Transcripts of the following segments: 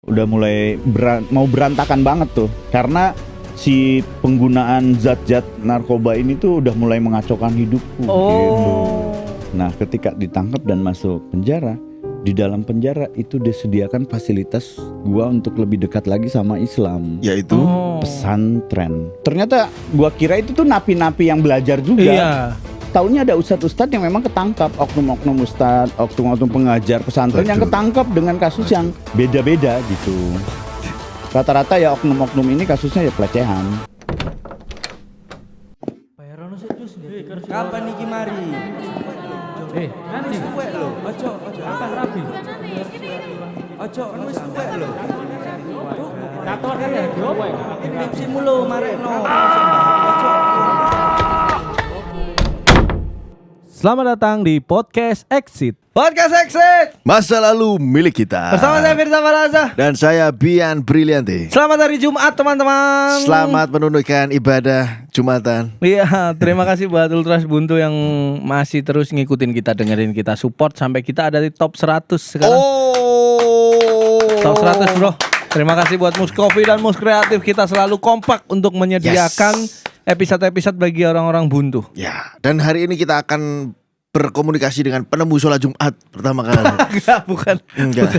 udah mulai mau berantakan banget tuh, karena si penggunaan zat-zat narkoba ini tuh udah mulai mengacaukan hidupku gitu. Nah, ketika ditangkap dan masuk penjara, di dalam penjara itu disediakan fasilitas gua untuk lebih dekat lagi sama Islam, yaitu pesantren. Ternyata gua kira itu tuh napi-napi yang belajar juga. Iya. Taunya ada ustadz-ustadz yang memang ketangkap, oknum-oknum ustadz, oknum-oknum pengajar pesantren yang ketangkap dengan kasus yang beda-beda gitu. Rata-rata ya oknum-oknum ini kasusnya ya pelecehan. Kapan niki mari? Wis tuwek lho. Ojo kapan rabi? Ojo wis tuwek lho. Kator ya diopo? Tipsimu lho marekno. Ojo. Selamat datang di Podcast Exit. Podcast Exit. Masa lalu milik kita. Bersama saya Firza Faraza Dan saya Bian Brilianti. Selamat hari Jumat teman-teman. Selamat menunaikan ibadah Jumatan. Iya, terima kasih buat Ultras Buntu yang masih terus ngikutin kita, dengerin kita, support sampai kita ada di top 100 sekarang. Top 100 bro. Terima kasih buat Mus Coffee dan Mus Kreatif. Kita selalu kompak untuk menyediakan episode-episode bagi orang-orang buntu. Ya, dan hari ini kita akan berkomunikasi dengan penemu sholat Jumat pertama kali. Enggak, bukan. Enggak.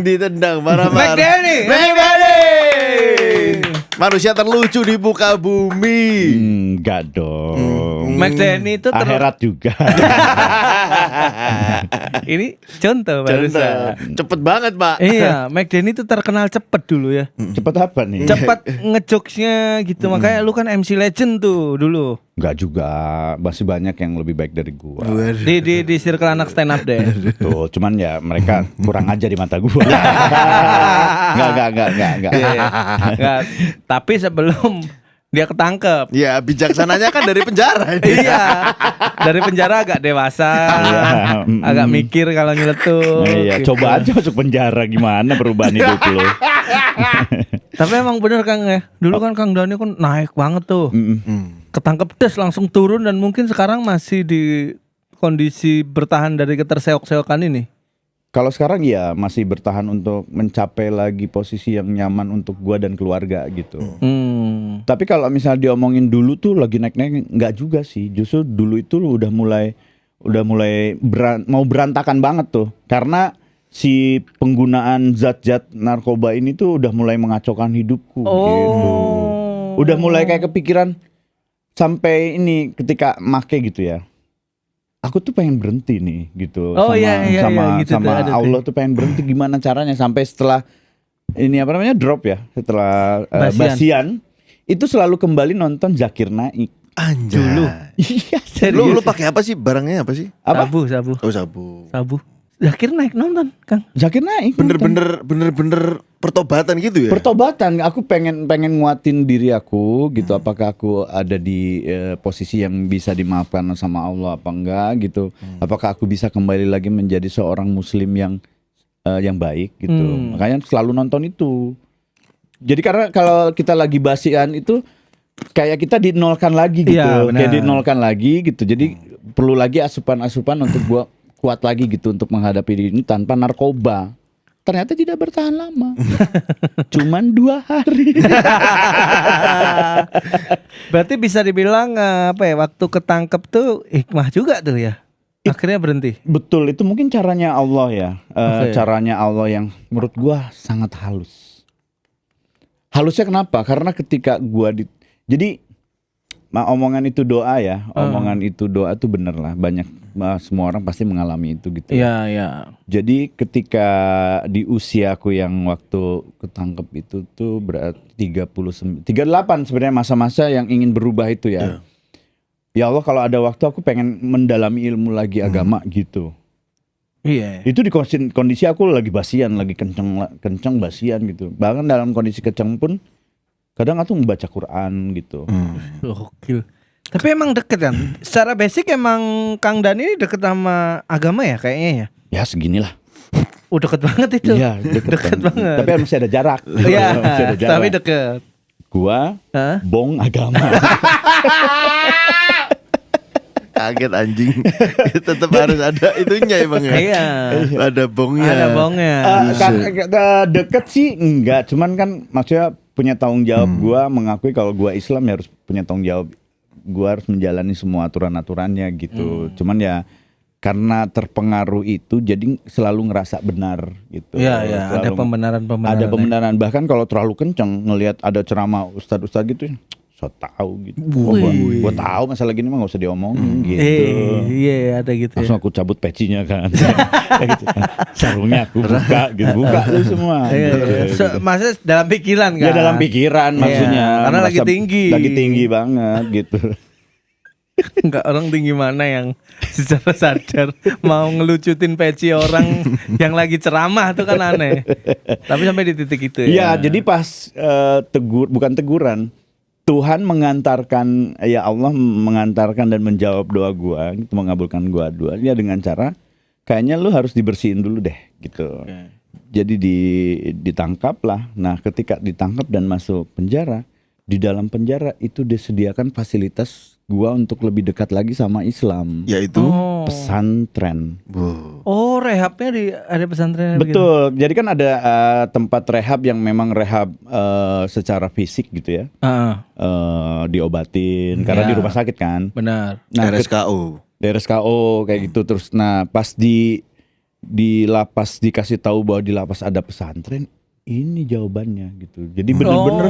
Ditendang marah-marah. McDanny. Manusia terlucu di muka bumi. Enggak dong. McDanny itu Akhirat juga. Ini contoh barusan. Cepet banget, Pak. Iya, McDanny itu terkenal cepet dulu ya. Cepet apa nih? Cepat ngejokesnya gitu. Makanya lu kan MC legend tuh dulu. Enggak juga, masih banyak yang lebih baik dari gua. Di circle anak stand up deh. Tuh, cuman ya mereka kurang aja di mata gua. Enggak. Enggak. Tapi sebelum dia ketangkep. Ya, bijaksananya kan dari penjara. Iya. Dari penjara agak dewasa. Agak mikir kalau nyeletuk. Iya, gitu. coba aja masuk penjara gimana perubahan hidup lo. Tapi emang bener Kang ya. Dulu kan Kang Dani kan naik banget tuh. Ketangkep des langsung turun dan mungkin sekarang masih di kondisi bertahan dari keterseok-seokan ini. Kalau sekarang ya masih bertahan untuk mencapai lagi posisi yang nyaman untuk gua dan keluarga gitu. Tapi kalau misalnya diomongin dulu tuh lagi naik-naik, enggak juga sih. Justru dulu itu udah mulai mau berantakan banget tuh. Karena si penggunaan zat-zat narkoba ini tuh udah mulai mengacaukan hidupku gitu. Udah mulai kayak kepikiran sampai ini ketika make gitu ya. Aku tuh pengen berhenti nih gitu. Sama gitu Allah tuh pengen berhenti, gimana caranya sampai setelah ini apa namanya drop ya, setelah Basian itu selalu kembali nonton Zakir Naik. Anjay. Dulu. Iya, serius. Lu pakai apa sih? Barangnya apa sih? Apa? Sabu. Oh, sabu. Zakir naik nonton, Kang. Zakir Naik. Bener-bener pertobatan gitu ya? Pertobatan, aku pengen nguatin diri aku gitu. Apakah aku ada di posisi yang bisa dimaafkan sama Allah apa enggak gitu? Apakah aku bisa kembali lagi menjadi seorang muslim yang baik gitu? Makanya selalu nonton itu. Jadi karena kalau kita lagi basian itu kayak kita dinolkan lagi gitu. Iya, benar. Kayak dinolkan lagi gitu. Jadi perlu lagi asupan-asupan untuk gua kuat lagi gitu untuk menghadapi diri ini tanpa narkoba. Ternyata tidak bertahan lama. Cuman 2 hari. Berarti bisa dibilang waktu ketangkep tuh hikmah juga tuh ya. Akhirnya berhenti. Betul, itu mungkin caranya Allah ya. Caranya Allah yang menurut gua sangat halus. Halusnya kenapa? Karena ketika gua jadi omongan itu doa ya. Omongan itu doa tuh bener lah. Semua orang pasti mengalami itu gitu. Iya. Jadi ketika di usiaku yang waktu ketangkep itu tuh berarti 38 sebenarnya masa-masa yang ingin berubah itu ya. Ya Allah, kalau ada waktu aku pengen mendalami ilmu lagi agama gitu. Iya. Itu di kondisi aku lagi basian, lagi kenceng basian gitu. Bahkan dalam kondisi kenceng pun kadang aku membaca Quran gitu. Gokil. Tapi emang deket kan? Secara basic emang Kang Dani ini deket sama agama ya kayaknya ya? Ya seginilah. Deket banget itu. Iya, deket banget. Tapi masih ada jarak. Iya, Masih ada jarak. tapi deket. Gua bong agama. Kaget anjing. Tetap harus ada itunya emang ya. Iya. Ada bongnya. Ada bongnya. Deket sih enggak, cuman kan maksudnya punya tanggung jawab. Gua mengakui kalau gua Islam ya harus punya tanggung jawab. Gua harus menjalani semua aturan-aturannya gitu. Cuman ya karena terpengaruh itu jadi selalu ngerasa benar gitu. Iya, iya, ada Selalu- pembenaran-pembenaran. Ada pembenaran, bahkan kalau terlalu kenceng ngelihat ada ceramah ustadz gitu, so tahu gitu. Gua tahu masalah gini mah gak usah diomongin gitu. Iya, ada gitu. Langsung Ya. aku cabut pecinya kan. Gitu. Sarungnya aku buka gitu, buka tuh semua. Iya, Gitu, iya. gitu. Maksudnya dalam pikiran kan? Ya dalam pikiran Iya, maksudnya. karena lagi Merasa tinggi. Lagi tinggi banget gitu. Enggak, orang tinggi mana yang secara sadar mau ngelucutin peci orang yang lagi ceramah tuh kan aneh. Tapi sampai di titik itu Iya, ya. jadi pas bukan teguran, Tuhan mengantarkan, ya Allah mengantarkan dan menjawab doa gua, gitu, mengabulkan gua doanya dengan cara kayaknya lu harus dibersihin dulu deh gitu. Jadi ditangkap lah. Nah, ketika ditangkap dan masuk penjara, di dalam penjara itu disediakan fasilitas gua untuk lebih dekat lagi sama Islam. Yaitu Pesantren. Oh, rehabnya ada pesantren. Betul. Jadi kan ada tempat rehab yang memang rehab secara fisik gitu ya. Diobatin karena Ya. di rumah sakit kan. Benar. Nah, RSKO. RSKO kayak gitu terus. Nah, pas di lapas dikasih tahu bahwa di lapas ada pesantren, ini jawabannya gitu. Jadi bener-bener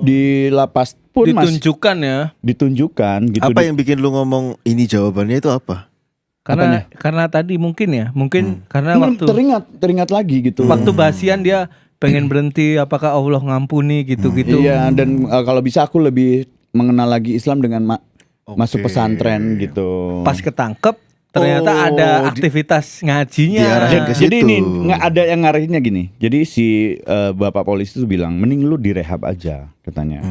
di lapas pun ditunjukkan ya. ditunjukkan gitu. Apa yang bikin lu ngomong ini jawabannya itu apa? Karena tadi mungkin karena waktu teringat lagi gitu. waktu basian dia pengen berhenti, apakah Allah ngampuni gitu-gitu. Iya, dan kalau bisa aku lebih mengenal lagi Islam dengan masuk pesantren gitu. Pas ketangkep ternyata ada aktivitas ngajinya. diarahin ke Jadi situ. ini nggak ada yang ngarahinnya gini. Jadi si bapak polisi itu bilang, mending lu direhab aja katanya.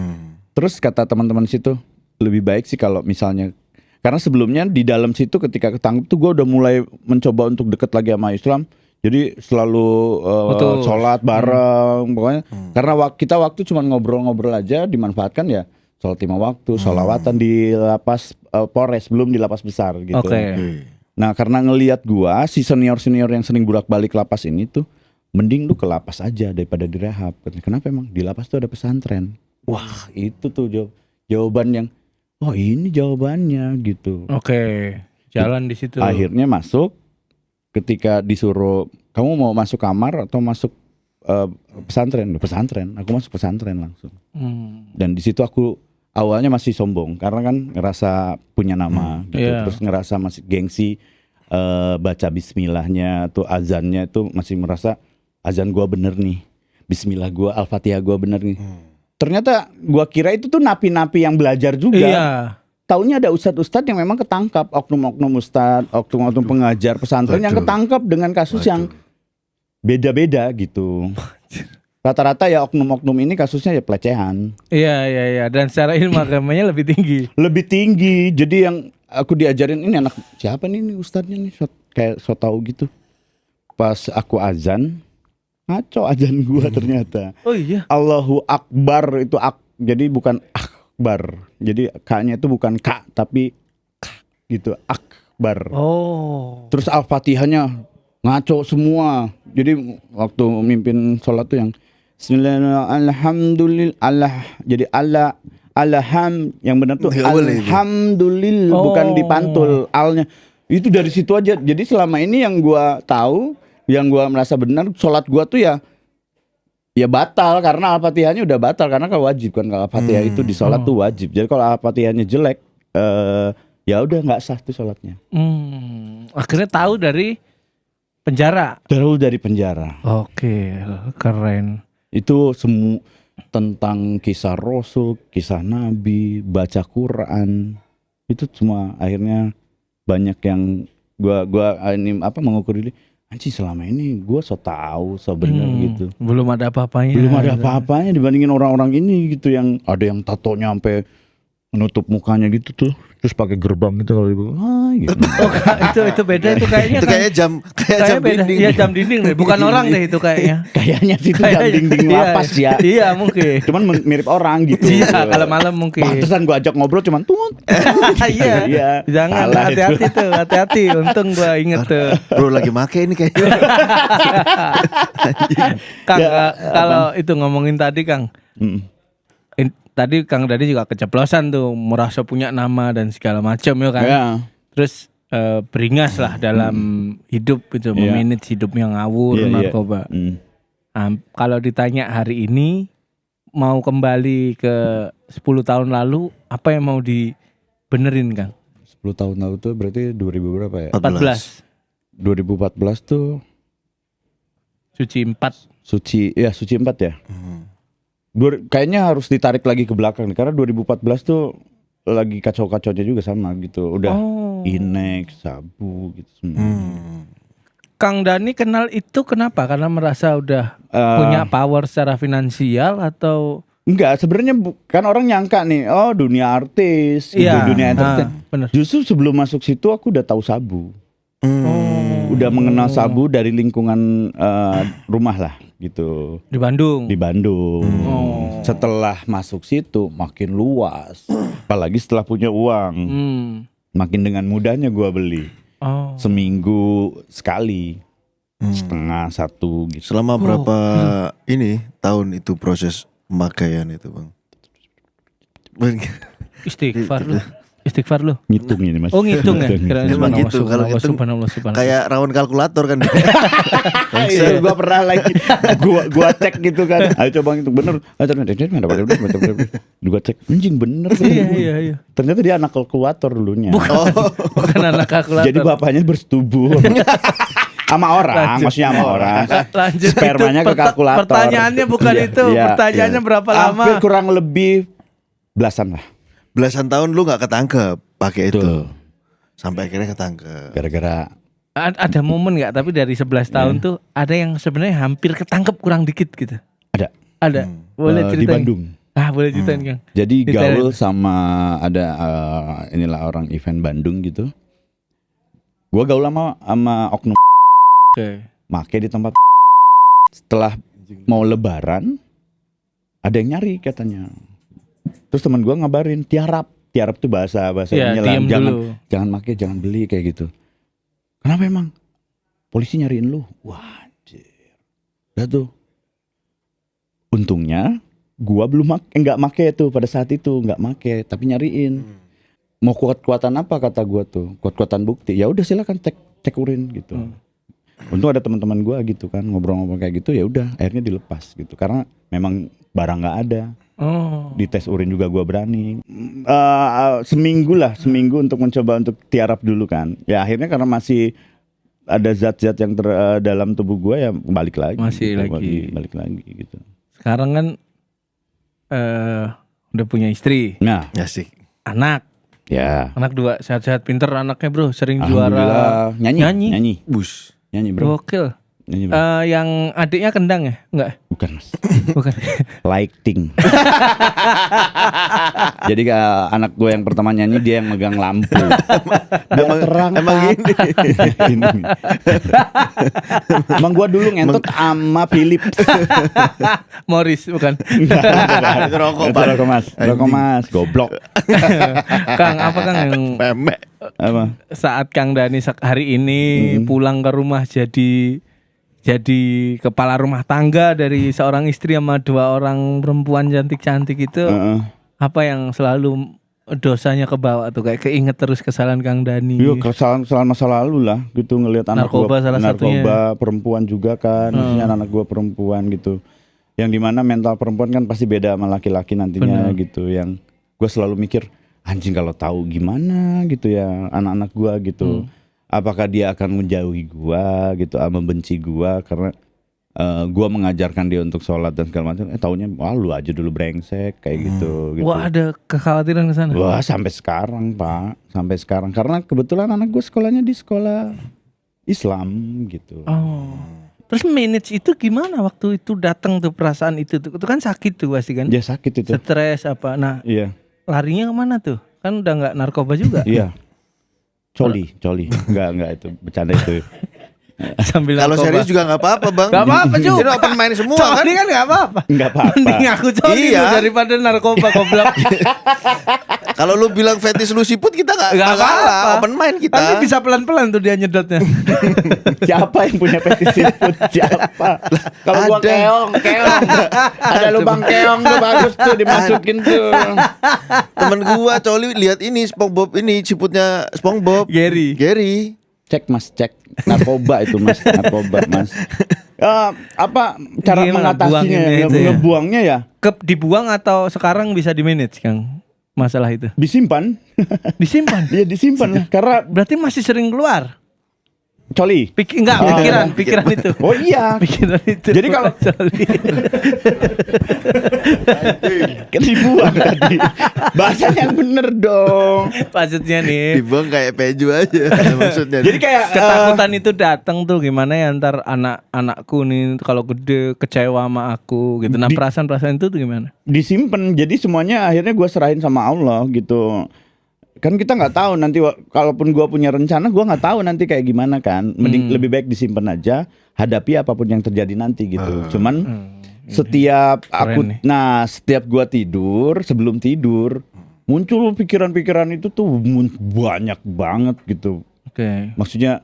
Terus kata teman-teman situ, lebih baik sih kalau misalnya, karena sebelumnya di dalam situ ketika ketangkep tuh gue udah mulai mencoba untuk deket lagi sama Islam. Jadi selalu sholat bareng, pokoknya. Karena kita waktu cuma ngobrol-ngobrol aja, dimanfaatkan ya. Sholat 5 waktu, sholawatan di lapas Polres, belum di lapas besar gitu. Oke. Nah, karena ngelihat gua si senior-senior yang sering bolak-balik lapas ini tuh, mending lu ke lapas aja daripada direhab. Kenapa emang? Di lapas tuh ada pesantren. Wah, itu tuh jawaban yang ini jawabannya gitu. Oke. Jalan di situ. Akhirnya masuk, ketika disuruh kamu mau masuk kamar atau masuk pesantren? Pesantren. Aku masuk pesantren langsung. Dan di situ aku awalnya masih sombong karena kan ngerasa punya nama gitu. Iya. Terus ngerasa masih gengsi baca bismillahnya tuh, azannya itu masih merasa azan gua bener nih. Bismillah gua, Al-Fatihah gua bener nih. Ternyata gua kira itu tuh napi-napi yang belajar juga. Iya. Taunya ada ustadz-ustadz yang memang ketangkap, oknum-oknum ustadz, oknum-oknum pengajar pesantren yang ketangkap dengan kasus yang beda-beda gitu. Rata-rata ya oknum-oknum ini kasusnya ya pelecehan. Iya. Dan secara ilmu agamanya lebih tinggi. Lebih tinggi. Jadi yang aku diajarin, ini anak siapa nih ustadznya nih, kayak so tau gitu. Pas aku azan, ngaco azan gua ternyata. Oh iya. Allahu Akbar itu jadi bukan akbar. Jadi K-nya itu bukan K tapi K gitu, akbar. Oh. Terus Al-Fatihahnya ngaco semua. Jadi waktu mimpin sholat tuh yang Bismillahirrahmanirrahim, alhamdulillah, jadi alham yang benar tuh Nggak boleh itu. alhamdulillah, bukan dipantul alnya. Itu dari situ aja. Jadi selama ini yang gua tahu, yang gua merasa benar, sholat gua tuh ya batal karena Al-Fatihahnya udah batal, karena kalau wajib kan, kalau Al-Fatihah itu di sholat tuh wajib. Jadi kalau Al-Fatihahnya jelek, ya udah nggak sah tuh sholatnya. Akhirnya tahu dari penjara. Terus dari penjara. Oke, keren. Itu semua tentang kisah Rasul, kisah Nabi, baca Quran. Itu semua akhirnya banyak yang gua ini mengukur diri. Anjing, selama ini gua so tahu, so bener gitu. Belum ada apa-apanya. Belum ada apa-apanya dibandingin orang-orang ini gitu, yang ada yang tatonya sampai menutup mukanya gitu tuh, terus pakai gerbang gitu kalau ibu, gitu. Oh, itu beda itu kayaknya. Itu kayaknya jam beda. dinding. Iya, jam dinding deh, bukan orang deh itu kayaknya. Kayaknya sih itu jam dinding Iya, lapas ya. Iya, mungkin. Cuman mirip orang gitu. Iya, kalau malam mungkin. Pantesan gua ajak ngobrol cuman tut. Iya. Jangan, Salah hati-hati itu. tuh, hati-hati. Untung gua inget tuh. Bro lagi make ini kayaknya. Kang, Ya, kalau itu ngomongin tadi Kang. Tadi Kang Dani juga keceplosan tuh, merasa punya nama dan segala macam ya kan. Ya. Terus beringas lah dalam hidup itu, Iya. memanage hidup yang ngawur, Iya, iya. narkoba. Kalau ditanya hari ini mau kembali ke 10 tahun lalu, apa yang mau dibenerin Kang? 10 tahun lalu tuh berarti 2000 berapa ya? 14. 2014 tuh Suci 4. Suci 4 ya. Kayaknya harus ditarik lagi ke belakang nih, karena 2014 tuh lagi kacau-kacaunya juga sama gitu. Udah inek, sabu gitu semua. Kang Dani kenal itu kenapa? Karena merasa udah punya power secara finansial atau Enggak, sebenarnya kan orang nyangka nih, oh dunia artis, gitu, Iya, dunia entertain. bener. Justru sebelum masuk situ aku udah tahu sabu. Udah mengenal sabu dari lingkungan rumah lah gitu. di Bandung? Di Bandung. Setelah masuk situ makin luas. Apalagi setelah punya uang. Makin dengan mudahnya gua beli. Seminggu sekali. Setengah, satu gitu. Selama berapa ini tahun itu proses pemakaian itu Bang? Istighfar lu. Ngitung ini Mas. Oh ngitung ya? Kira Emang gitu, kalau ngitung subhanallah. Kayak rawan kalkulator kan. Iya, gua pernah lagi. Gua cek gitu kan. Ayo coba ngitung bener. Gua cek anjing bener. Iya. Ternyata dia anak kalkulator dulunya. Bukan anak kalkulator. Jadi bapaknya bersetubuh sama orang, maksudnya sama orang. Lanjut. Spermanya Itu ke kalkulator. Pertanyaannya bukan Iya, itu. iya, Pertanyaannya iya. berapa Hampir lama? kurang lebih belasan lah. Belasan tahun lu gak ketangkep pakai itu. Tuh. Sampai akhirnya ketangkep. Gara-gara Ada momen nggak? Tapi dari 11 tahun tuh ada yang sebenarnya hampir ketangkep kurang dikit gitu. Ada. Boleh di ceritain? Bandung. Boleh ceritain Kang. Jadi Ceritain. gaul sama ada inilah orang event Bandung gitu. Gua gaul sama oknum Oke. make di tempat. Setelah mau lebaran ada yang nyari katanya. Terus teman gua ngabarin tiarap tuh bahasa Iya, nyelam, diem dulu. jangan make, jangan beli kayak gitu. Kenapa emang? Polisi nyariin lu. Wah, udah tuh. Untungnya gua belum nggak make tuh pada saat itu, nggak make, tapi nyariin. Mau kuat-kuatan apa kata gua tuh? Kuat-kuatan bukti. Ya udah silakan cek urin gitu. Untung ada teman-teman gua gitu kan, ngobrol-ngobrol kayak gitu, ya udah akhirnya dilepas gitu. Karena memang barang nggak ada. Di tes urin juga gua berani. Seminggu untuk mencoba untuk tiarap dulu kan. Ya akhirnya karena masih ada zat-zat yang dalam tubuh gua ya balik lagi. Masih gitu, lagi. balik lagi gitu. Sekarang kan udah punya istri, Nah, Asik. anak ya. 2 sehat-sehat pinter anaknya bro, sering Alhamdulillah. juara Nyanyi. Bus. Nyanyi bro. Gokil. Nyanyi, bro. Yang adiknya kendang ya? Enggak. Bukan Mas. Bukan. Lighting. Jadi anak gue yang pertama nyanyi dia yang megang lampu. Biar terang. Emang Pak. gini. Emang gue dulu ngentot sama Philip. Morris bukan. Itu rokok, Pak. Rokok Mas. Rokok Mas. Goblok. Kang, apa Kang yang Memek. Apa? saat Kang Dani hari ini pulang ke rumah jadi kepala rumah tangga dari seorang istri sama 2 orang perempuan cantik-cantik itu, apa yang selalu dosanya kebawa tuh, kayak keinget terus kesalahan Kang Dani? Iya, kesalahan masa lalu lah gitu, ngelihat anak Narkoba gua, salah satunya. narkoba perempuan juga kan, maksudnya anak gua perempuan gitu. Yang dimana mental perempuan kan pasti beda sama laki-laki nantinya gitu. Yang gua selalu mikir, anjing kalau tahu gimana gitu ya anak-anak gua gitu. Apakah dia akan menjauhi gua gitu, membenci gua karena gua mengajarkan dia untuk sholat dan segala macam. Taunya wah lu aja dulu brengsek kayak gitu. Wah, ada kekhawatiran ke sana. Wah, sampai sekarang Pak, sampai sekarang karena kebetulan anak gue sekolahnya di sekolah Islam gitu. Terus manage itu gimana waktu itu datang tuh perasaan itu tuh? Itu kan sakit tuh pasti kan? Dia sakit itu. Stres apa? Nah, Iya. larinya kemana tuh? Kan udah nggak narkoba juga. Iya. Coli. Enggak itu bercanda itu. Sambil Kalau narkoba. serius juga nggak apa-apa bang. Nggak apa-apa, Cuk. Ini open mind semua kan. Coli kan nggak apa-apa. Enggak apa-apa. Mending aku coli Iya. lu daripada narkoba goblok. Kalau lu bilang fetish lu siput kita nggak kalah. Open mind kita. Tapi bisa pelan-pelan tuh dia nyedotnya. Siapa yang punya fetish siput? Siapa? Kalau gua Ada. keong. Ada lubang keong tuh bagus tuh dimasukin tuh. Temen gua coli lihat ini SpongeBob ini siputnya SpongeBob. Gary. Cek Mas, cek. Narkoba itu Mas, narkoba Mas. Apa cara Gimana mengatasinya? buanginnya itu ya? Ngebuangnya ya? Dibuang atau sekarang bisa di-manage, Kang? Masalah itu. Disimpan. Disimpan. Iya disimpan lah. Karena Berarti masih sering keluar. coli. Enggak, pikiran itu. Oh iya. Pikiran itu. Jadi kalau coli. kan dibuang tadi. Bahasanya yang bener dong. Maksudnya nih, Dibuang kayak peju aja maksudnya. Jadi kayak ketakutan itu datang tuh gimana ya ntar anakku nih kalau gede kecewa sama aku gitu. Nah, perasaan-perasaan itu tuh gimana? disimpan. Jadi semuanya akhirnya gue serahin sama Allah gitu. Kan kita nggak tahu nanti kalaupun gue punya rencana gue nggak tahu nanti kayak gimana kan. Mending lebih baik disimpan aja, hadapi apapun yang terjadi nanti gitu. Cuman setiap aku, nih. setiap gue tidur, sebelum tidur muncul pikiran-pikiran itu tuh banyak banget gitu. Oke. Maksudnya,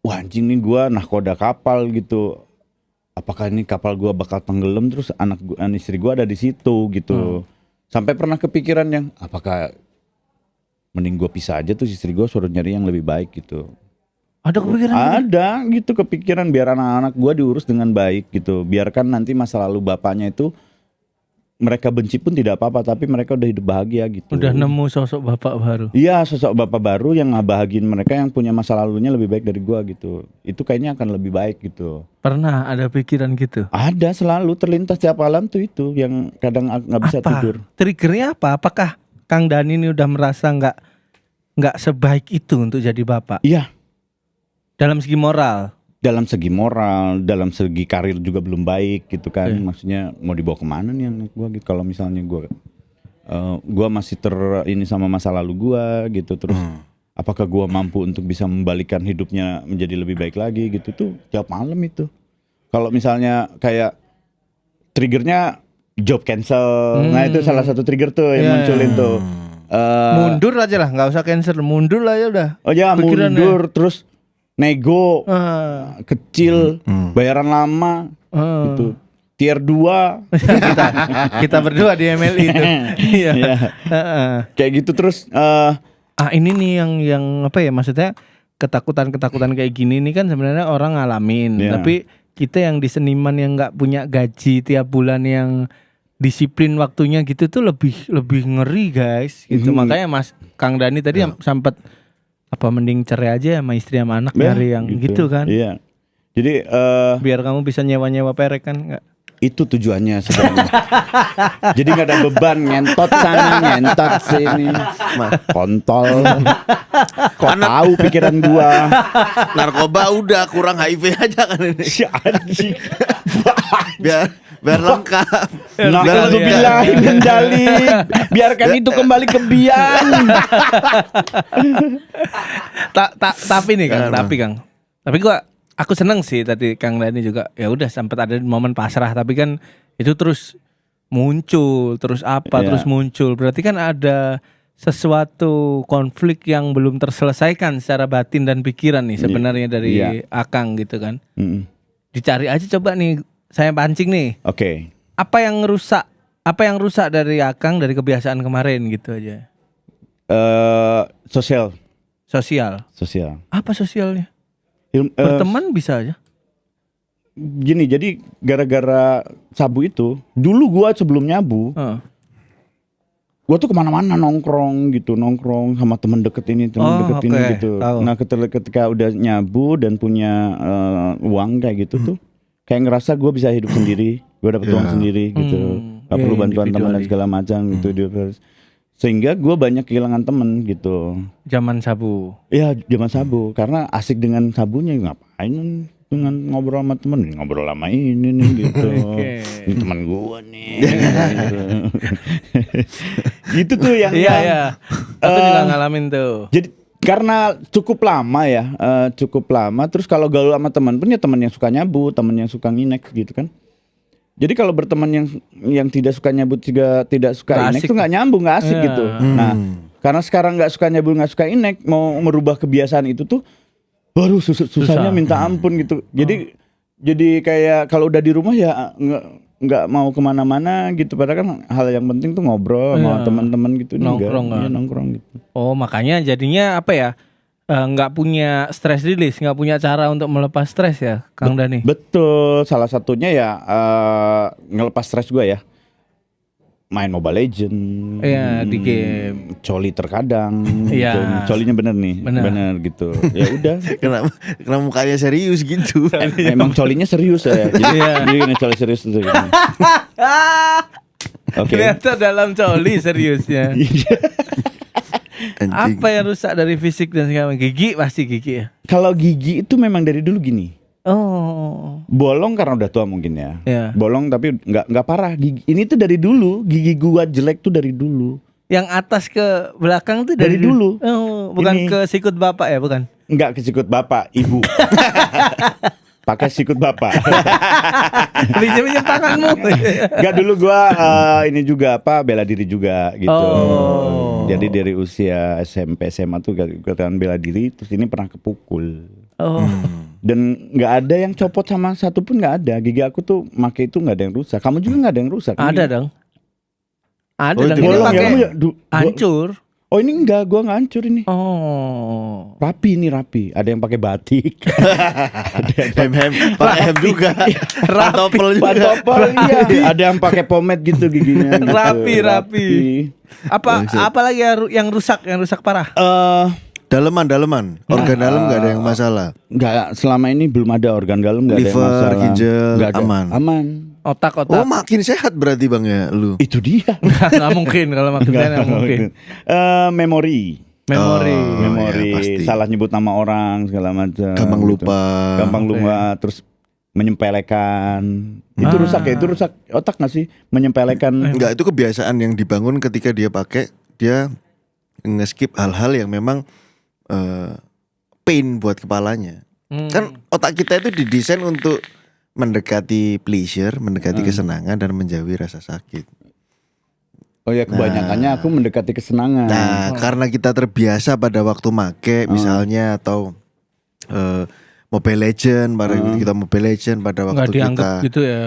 wah anjing nih gue nahkoda kapal gitu. Apakah ini kapal gue bakal tenggelam terus istri gue ada di situ gitu. Sampai pernah kepikiran yang apakah mending gue pisah aja tuh istri gue suruh nyari yang lebih baik gitu. Ada kepikiran? Ada gitu kepikiran biar anak-anak gue diurus dengan baik gitu. Biarkan nanti masa lalu bapaknya itu mereka benci pun tidak apa-apa, tapi mereka udah hidup bahagia gitu. Udah nemu sosok bapak baru. Iya, sosok bapak baru yang ngebahagiin mereka yang punya masa lalunya lebih baik dari gue gitu. Itu kayaknya akan lebih baik gitu. Pernah ada pikiran gitu? Ada selalu terlintas tiap malam tuh itu yang kadang nggak bisa tidur. Triggernya apa? Apakah Kang Dani ini udah merasa nggak sebaik itu untuk jadi bapak? Iya. Dalam segi moral. Dalam segi moral, dalam segi karir juga belum baik gitu kan. Maksudnya mau dibawa kemana nih anak gue gitu. Kalau misalnya gue masih ini sama masa lalu gue gitu. Terus apakah gue mampu untuk bisa membalikan hidupnya menjadi lebih baik lagi gitu tuh tiap malam itu. Kalau misalnya kayak triggernya job cancel, nah itu salah satu trigger tuh yang munculin tuh. Mundur aja lah, nggak usah cancel, mundur aja udah. Oh ya Pikirannya. mundur terus nego kecil, bayaran lama gitu. Tier 2 kita berdua di MLI itu. Iya. Kayak gitu terus Ini nih yang apa ya, maksudnya ketakutan kayak gini nih kan sebenarnya orang ngalamin, tapi kita yang di seniman yang nggak punya gaji tiap bulan yang disiplin waktunya gitu tuh lebih ngeri guys gitu. Makanya Mas Kang Dani tadi sempat apa mending cerai aja sama istri sama anak nyari yang gitu kan. Iya. Jadi biar kamu bisa nyewa perek kan nggak? Itu tujuannya sebenarnya. Jadi nggak ada beban ngentot sana ngentot sini. Kontol. Kok tahu pikiran gua. Narkoba udah kurang HIV aja kan ini. Si anjing. biar lengkap. Na'udzubillah min dzalik. Biarkan itu kembali ke biang. Tapi nih Kang, tapi aku seneng sih tadi Kang Dani juga ya udah sempat ada momen pasrah, tapi kan itu terus muncul, terus muncul. Berarti kan ada sesuatu konflik yang belum terselesaikan secara batin dan pikiran nih sebenarnya dari Akang gitu kan. Dicari aja coba nih, saya pancing nih. Oke. Apa yang rusak dari Akang dari kebiasaan kemarin gitu aja. Sosial. Apa sosialnya? Berteman bisa aja. Gini, jadi gara-gara sabu itu, dulu gua sebelum nyabu, gua tuh kemana-mana nongkrong sama temen deket ini gitu. Tahu. Nah ketika udah nyabu dan punya uang kayak gitu tuh, kayak ngerasa gua bisa hidup sendiri, gua dapet uang sendiri gitu, gak perlu bantuan teman dan segala macam gitu. Sehingga gue banyak kehilangan temen gitu. Zaman sabu. Iya zaman sabu, karena asik dengan sabunya ngapain dengan ngobrol sama temen, ngobrol sama ini nih gitu. Ini teman gua nih. Gitu tuh yang Iya. Aku juga ngalamin tuh. Jadi karena cukup lama ya, cukup lama. Terus kalau gaul sama teman pun ya teman yang suka nyabut, teman yang suka nginek gitu kan. Jadi kalau berteman yang tidak suka nyabut juga tidak suka Gak inek asik. itu nggak nyambung, nggak asik Iya. gitu. Nah, karena sekarang nggak suka nyabut, nggak suka inek, mau merubah kebiasaan itu tuh, waduh susahnya Susah. minta ampun gitu. Jadi kayak kalau udah di rumah ya nggak mau kemana-mana gitu. Padahal kan hal yang penting tuh ngobrol sama Iya. teman-teman gitu. Ini Nongkrong nggak, kan. iya, nongkrong gitu. Oh, makanya jadinya apa ya? Nggak punya stress release, nggak punya cara untuk melepas stres ya, Kang Dani. Betul, salah satunya ya ngelepas stres gue ya. Main Mobile Legend. Iya, di game. Coli terkadang. Iya. Gitu. Colinya bener nih, Bener. gitu. Ya udah. Kenapa mukanya serius gitu? Emang colinya serius ya. Jadi gini, coli serius tuh gini. Oke. Ternyata dalam coli seriusnya. Anjing. Apa yang rusak dari fisik dan segala macam? Gigi pasti gigi ya. Kalau gigi itu memang dari dulu gini. Oh. Bolong karena udah tua mungkin ya. Iya. Bolong tapi nggak parah. Gigi ini tuh dari dulu. Gigi gua jelek tuh dari dulu. Yang atas ke belakang tuh Dari dulu. Oh, bukan Ini. ke sikut bapak ya, bukan? Nggak ke sikut bapak, ibu. Pakai sikut bapak. Pinjam tanganmu. Nggak, dulu gua ini juga bela diri juga gitu. Oh. Jadi dari usia SMP SMA tuh gerakan bela diri, terus ini pernah kepukul. Oh. Dan nggak ada yang copot sama satu pun, nggak ada. Gigi aku tuh make itu nggak ada yang rusak. Kamu juga nggak ada yang rusak. Ada Ini dong. Ada Oh, dong. itu Ini bolong ya pakai kamu ya. hancur. Oh ini enggak, gua nggak hancur ini. Oh. Rapi nih, rapi. Ada yang pakai batik. Hem pakai hem juga. Pantopel juga. Pantopel iya. Ada yang pakai pomade gitu giginya. Gitu. Rapi. Apa lagi yang rusak parah? Daleman. Organ dalam nggak ada yang masalah. Enggak, selama ini belum ada organ dalam, nggak ada yang Liver, masalah. ginjal, Nggak ada. aman. Aman. Otak. Oh makin sehat berarti bang ya lu. Itu dia. Nggak mungkin kalau maksudnya nggak mungkin. Memori. Memori. Oh, Memori. ya, pasti. Salah nyebut nama orang segala macam. Gampang gitu. lupa. Gampang lupa. Terus menyempelekan. Itu rusak ya? Itu rusak otak nggak sih? Menyempelekan. Enggak, itu kebiasaan yang dibangun ketika dia pakai, dia nge-skip hal-hal yang memang pain buat kepalanya. Kan otak kita itu didesain untuk mendekati pleasure, mendekati kesenangan dan menjauhi rasa sakit. Oh ya, kebanyakannya aku mendekati kesenangan. Nah, karena kita terbiasa pada waktu make misalnya atau Mobile Legend, pada kita Mobile Legend pada Nggak waktu dianggap kita gitu ya.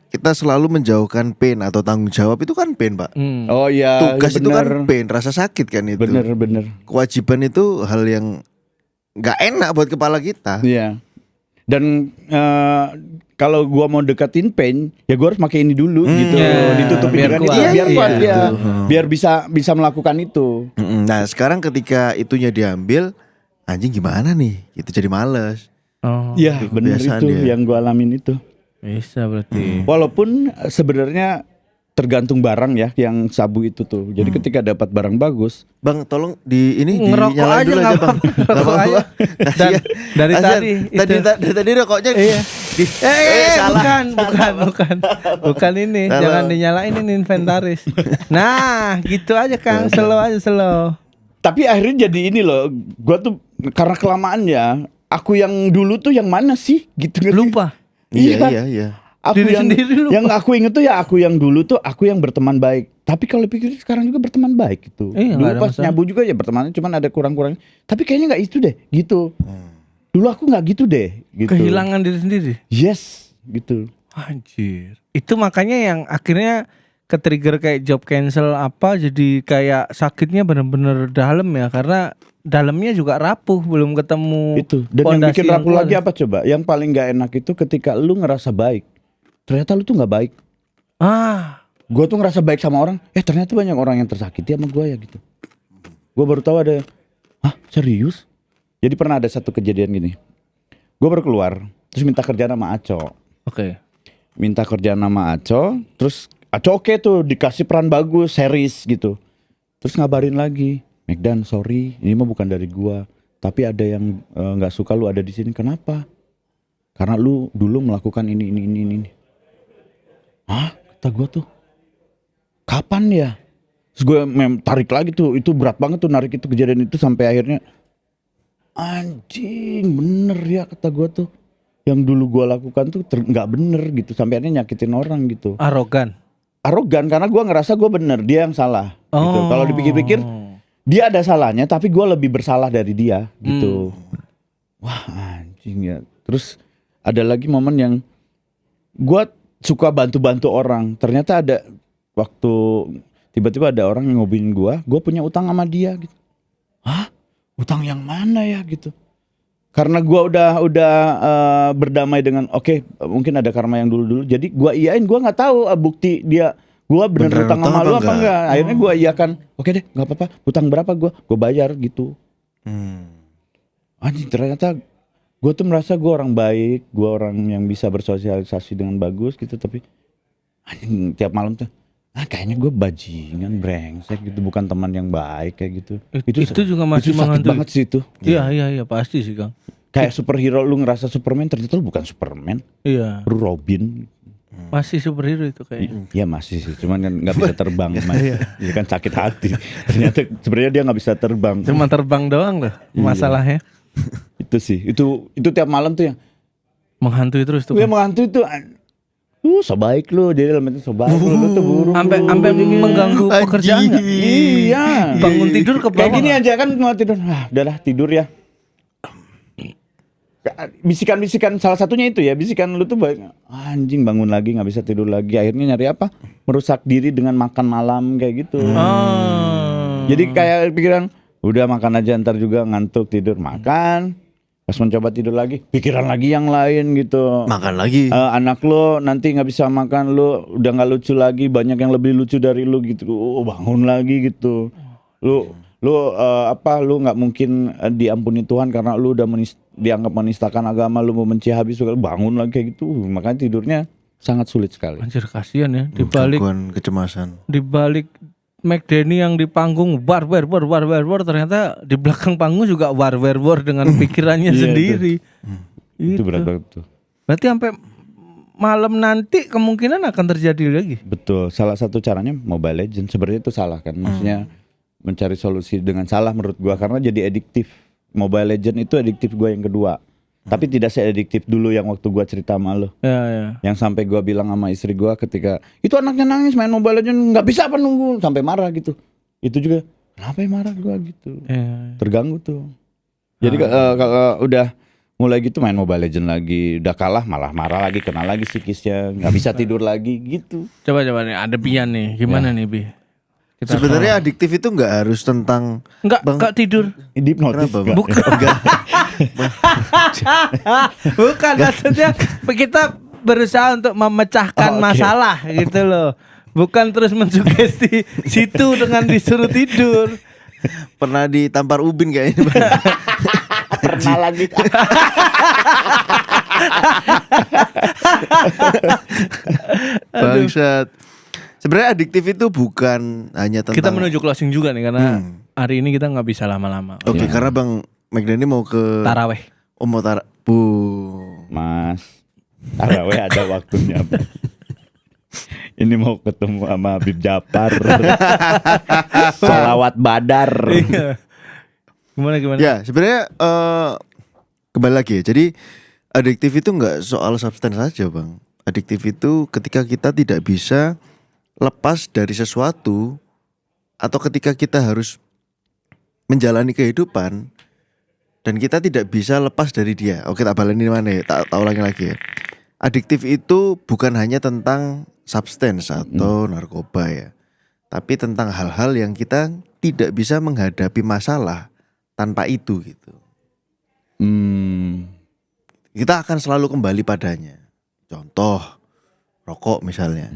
kita selalu menjauhkan pain atau tanggung jawab itu kan pain, Pak. Oh iya, Tugas iya itu kan bener. pain, rasa sakit kan itu. Bener. Kewajiban itu hal yang nggak enak buat kepala kita. Iya. Dan kalau gua mau deketin pain, ya gua harus pakai ini dulu gitu. Ya, Ditutupin biar dengan kuat. itu, biar Iya, kuat ya. gitu. Biar bisa melakukan itu. Nah, sekarang ketika itunya diambil, anjing gimana nih? Itu jadi males. Oh. Iya, bener kebiasaan itu dia. yang gua alamin itu. Bisa berarti. Walaupun sebenarnya tergantung barang ya yang sabu itu tuh. Jadi ketika dapat barang bagus, Bang, tolong di ini Ngerokok dinyalain aja, dulu nggak aja, Bang. apa-apa. Nggak Ngerokok apa-apa. aja. Kasihan. Dari Kasihan. tadi Dari tadi rokoknya Iya. salah. Bukan ini. Salah. Jangan dinyalain ini inventaris. Nah, gitu aja Kang, slow. tapi akhirnya jadi ini loh. Gua tuh karena kelamaan ya, aku yang dulu tuh yang mana sih gitu. Lupa. Iya. Aku Diri yang sendiri lupa. yang aku inget tuh ya aku yang dulu tuh aku yang berteman baik. Tapi kalau pikir sekarang juga berteman baik gitu. Iya, Dulu nggak ada pas masalah. nyabu juga ya bertemannya cuman ada kurang-kurang. Tapi kayaknya nggak itu deh gitu. Dulu aku nggak gitu deh gitu. Kehilangan diri sendiri. Yes gitu. Anjir. Itu makanya yang akhirnya ke-trigger kayak job cancel apa jadi kayak sakitnya bener-bener dalam ya, karena dalamnya juga rapuh, belum ketemu. Itu. Dan yang fondasi bikin yang rapuh kuat. lagi apa coba? Yang paling nggak enak itu ketika lu ngerasa baik. Ternyata lu tuh nggak baik. Gue tuh ngerasa baik sama orang. Ternyata banyak orang yang tersakiti sama gue ya gitu. Gue baru tahu ada. Hah, serius? Jadi pernah ada satu kejadian gini. Gue baru keluar, terus minta kerjaan sama Aco. Oke. Minta kerjaan sama Aco, terus Aco oke tuh dikasih peran bagus, series gitu. Terus ngabarin lagi, Megdan sorry, ini mah bukan dari gua, tapi ada yang nggak suka lu ada di sini. Kenapa? karena lu dulu melakukan ini. Hah? Kata gue tuh, kapan ya? Terus gue tarik lagi tuh, itu berat banget tuh narik itu kejadian itu sampai akhirnya, anjing bener ya kata gue tuh. Yang dulu gue lakukan tuh nggak bener gitu, sampai akhirnya nyakitin orang gitu. Arogan Karena gue ngerasa gue bener, dia yang salah. Gitu. Kalau dipikir-pikir, dia ada salahnya, tapi gue lebih bersalah dari dia gitu. Wah anjing ya. Terus ada lagi momen yang gue suka bantu-bantu orang. Ternyata ada waktu tiba-tiba ada orang yang ngobin gue punya utang sama dia gitu. Hah? Utang yang mana ya gitu? Karena gue udah berdamai dengan oke, mungkin ada karma yang dulu. Jadi gue iyain, gue nggak tahu bukti dia gue bener utang sama lu apa enggak. Akhirnya gue iyakan, oke deh nggak apa-apa. Utang berapa gue bayar gitu. Anjing ternyata gue tuh merasa gue orang baik, gue orang yang bisa bersosialisasi dengan bagus gitu. Tapi anjing tiap malam tuh, kayaknya gue bajingan brengsek gitu, bukan teman yang baik kayak gitu. Itu juga masih sakit menghantui banget sih itu. Iya pasti sih Kang. Kayak superhero lu ngerasa Superman, ternyata lu bukan Superman. Iya. Lu Robin. Masih superhero itu kayaknya. Iya masih sih, cuman kan nggak bisa terbang mas. Iya kan sakit hati. Ternyata sebenarnya dia nggak bisa terbang. Cuma terbang doang loh masalahnya. Itu sih, itu tiap malam tuh yang Menghantui terus tuh. dia menghantui tuh. So baik lu, jadi dalam itu so baik lu tuh burung. Sampai mengganggu pekerjaan nggak? Iya. Bangun tidur ke bawah. Kayak gini aja kan mau tidur. Udahlah tidur ya. Bisikan salah satunya itu ya, bisikan lu tuh baik. Anjing bangun lagi nggak bisa tidur lagi. Akhirnya nyari apa? Merusak diri dengan makan malam kayak gitu. Jadi kayak pikiran udah makan aja ntar juga ngantuk tidur makan. Pas mencoba tidur lagi, pikiran lagi yang lain gitu. Makan lagi. Anak lo nanti nggak bisa makan, lo udah nggak lucu lagi, banyak yang lebih lucu dari lo gitu. Bangun lagi gitu. Lo nggak mungkin diampuni Tuhan karena lo udah dianggap menistakan agama, lo mau membenci habis, bangun lagi kayak gitu. Makanya tidurnya sangat sulit sekali. Anjir kasihan ya, dibalik Gangguan kecemasan. dibalik McDenny yang di panggung war ternyata di belakang panggung juga war dengan pikirannya Iya, sendiri. Itu berat banget tuh. Berarti sampai malam nanti kemungkinan akan terjadi lagi. Betul. Salah satu caranya Mobile Legends. Sebenarnya itu salah kan. Maksudnya mencari solusi dengan salah menurut gua karena jadi adiktif. Mobile Legends itu adiktif gua yang kedua. Tapi tidak seadiktif dulu yang waktu gua cerita sama lo. Ya. Yang sampai gua bilang sama istri gua ketika itu anaknya nangis main Mobile Legends nggak bisa apa nunggu sampai marah gitu. Itu juga kenapa ya marah gua gitu. Terganggu tuh. Jadi kalau udah mulai gitu main Mobile Legends lagi, udah kalah malah marah lagi, kena lagi psikisnya, nggak bisa tidur lagi gitu. Coba nih ada Bian nih. Gimana nih Bi? Kita Sebenarnya adiktif itu nggak harus tentang enggak tidur. Hipnotis. Enggak. Bukan maksudnya kita berusaha untuk memecahkan masalah gitu loh. Bukan terus mensugesti situ dengan disuruh tidur. Pernah ditampar ubin kayaknya. Pernah lagi. Bangsat. Sebenarnya adiktif itu bukan hanya tentang Kita menuju closing juga nih karena hari ini kita nggak bisa lama-lama. Oke, karena Bang McDenny mau ke Taraweh. Mau Mas, taraweh ada waktunya. Ini mau ketemu sama Habib Jafar. Salawat Badar. Gimana? Ya, sebenarnya kembali lagi ya. Jadi adiktif itu nggak soal substance saja, Bang. Adiktif itu ketika kita tidak bisa lepas dari sesuatu atau ketika kita harus menjalani kehidupan dan kita tidak bisa lepas dari dia. Oke, tak baleni mana ya? Tak ulangi lagi ya. Adiktif itu bukan hanya tentang substance atau narkoba ya. Tapi tentang hal-hal yang kita tidak bisa menghadapi masalah tanpa itu gitu. Kita akan selalu kembali padanya. Contoh rokok misalnya.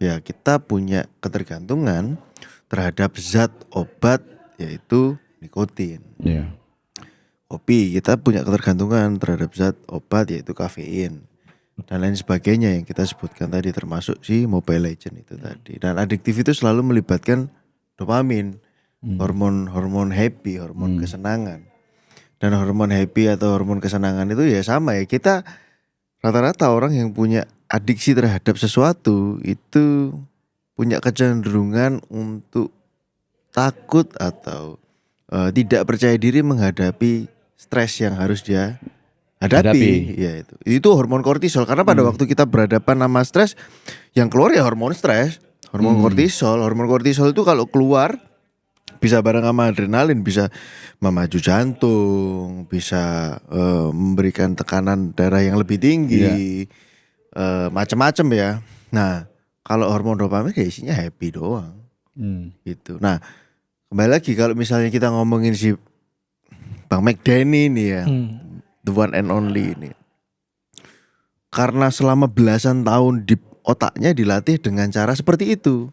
Ya, kita punya ketergantungan terhadap zat obat yaitu nikotin. Iya. Kopi, kita punya ketergantungan terhadap zat obat yaitu kafein dan lain sebagainya yang kita sebutkan tadi, termasuk si Mobile Legends itu tadi. Dan adiktif itu selalu melibatkan dopamin, hormon happy, hormon kesenangan. Dan hormon happy atau hormon kesenangan itu ya sama ya, kita rata-rata orang yang punya adiksi terhadap sesuatu itu punya kecenderungan untuk takut atau tidak percaya diri menghadapi stres yang harus dia hadapi. Ya itu hormon kortisol, karena pada waktu kita berhadapan sama stres, yang keluar ya hormon stres, hormon kortisol. Hormon kortisol itu kalau keluar bisa bareng sama adrenalin, bisa memacu jantung, bisa memberikan tekanan darah yang lebih tinggi, macam-macam ya. Nah, kalau hormon dopamin ya isinya happy doang, gitu. Nah, kembali lagi kalau misalnya kita ngomongin si Bang McDenny nih ya, the one and only ini, karena selama belasan tahun di otaknya dilatih dengan cara seperti itu.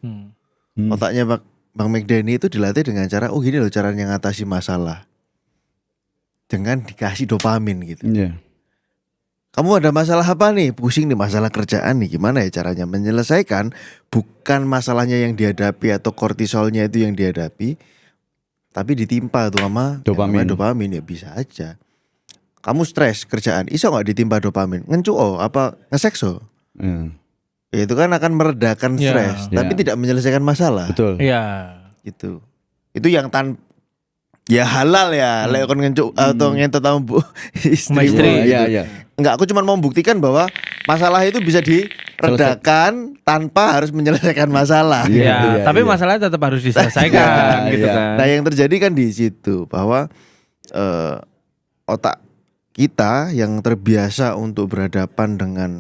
Otaknya Bang McDenny itu dilatih dengan cara, oh gini loh caranya ngatasi masalah, dengan dikasih dopamin gitu. Kamu ada masalah apa nih? Pusing nih masalah kerjaan nih, gimana ya caranya menyelesaikan? Bukan masalahnya yang dihadapi atau kortisolnya itu yang dihadapi, tapi ditimpa tuh sama dopamin ya bisa aja. Kamu stres kerjaan, iso gak ditimpa dopamin? Ngencuo apa ngesekso? Ya itu kan akan meredakan stres, tapi tidak menyelesaikan masalah. Betul. Iya. Gitu. Itu yang ya halal ya, lek kon ngencuk atau ngentot sama Bu istri. Iya. Enggak, aku cuma mau membuktikan bahwa masalah itu bisa diredakan tanpa harus menyelesaikan masalah. Iya, tapi masalahnya tetap harus diselesaikan gitu kan. Nah, yang terjadi kan di situ bahwa otak kita yang terbiasa untuk berhadapan dengan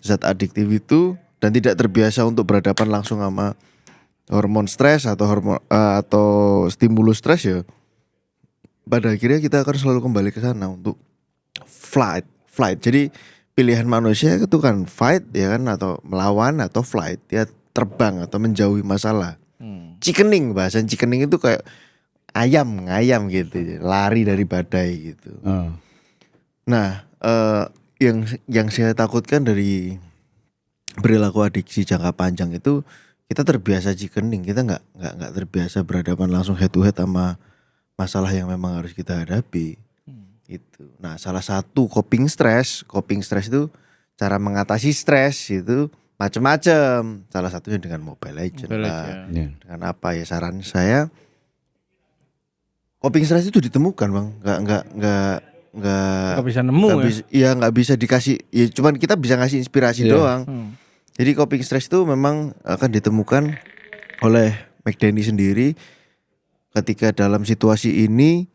zat adiktif itu dan tidak terbiasa untuk berhadapan langsung sama hormon stres atau stimulus stres ya, pada akhirnya kita akan selalu kembali ke sana untuk flight. Jadi pilihan manusia itu kan fight ya kan, atau melawan atau flight, dia terbang atau menjauhi masalah. Chickening, bahasan chickening itu kayak ngayam gitu, lari dari badai gitu. Nah, yang saya takutkan dari perilaku adiksi jangka panjang itu, kita terbiasa chickening, kita nggak terbiasa berhadapan langsung head to head sama masalah yang memang harus kita hadapi. Itu. Nah, salah satu coping stress itu cara mengatasi stres itu macam-macam. Salah satunya dengan Mobile Legends lah. Dengan apa ya, saran saya coping stress itu ditemukan, Bang. Nggak bisa nemu nggak bisa dikasih, ya cuman kita bisa ngasih inspirasi doang. Jadi coping stress itu memang akan ditemukan oleh McDenny sendiri. Ketika dalam situasi ini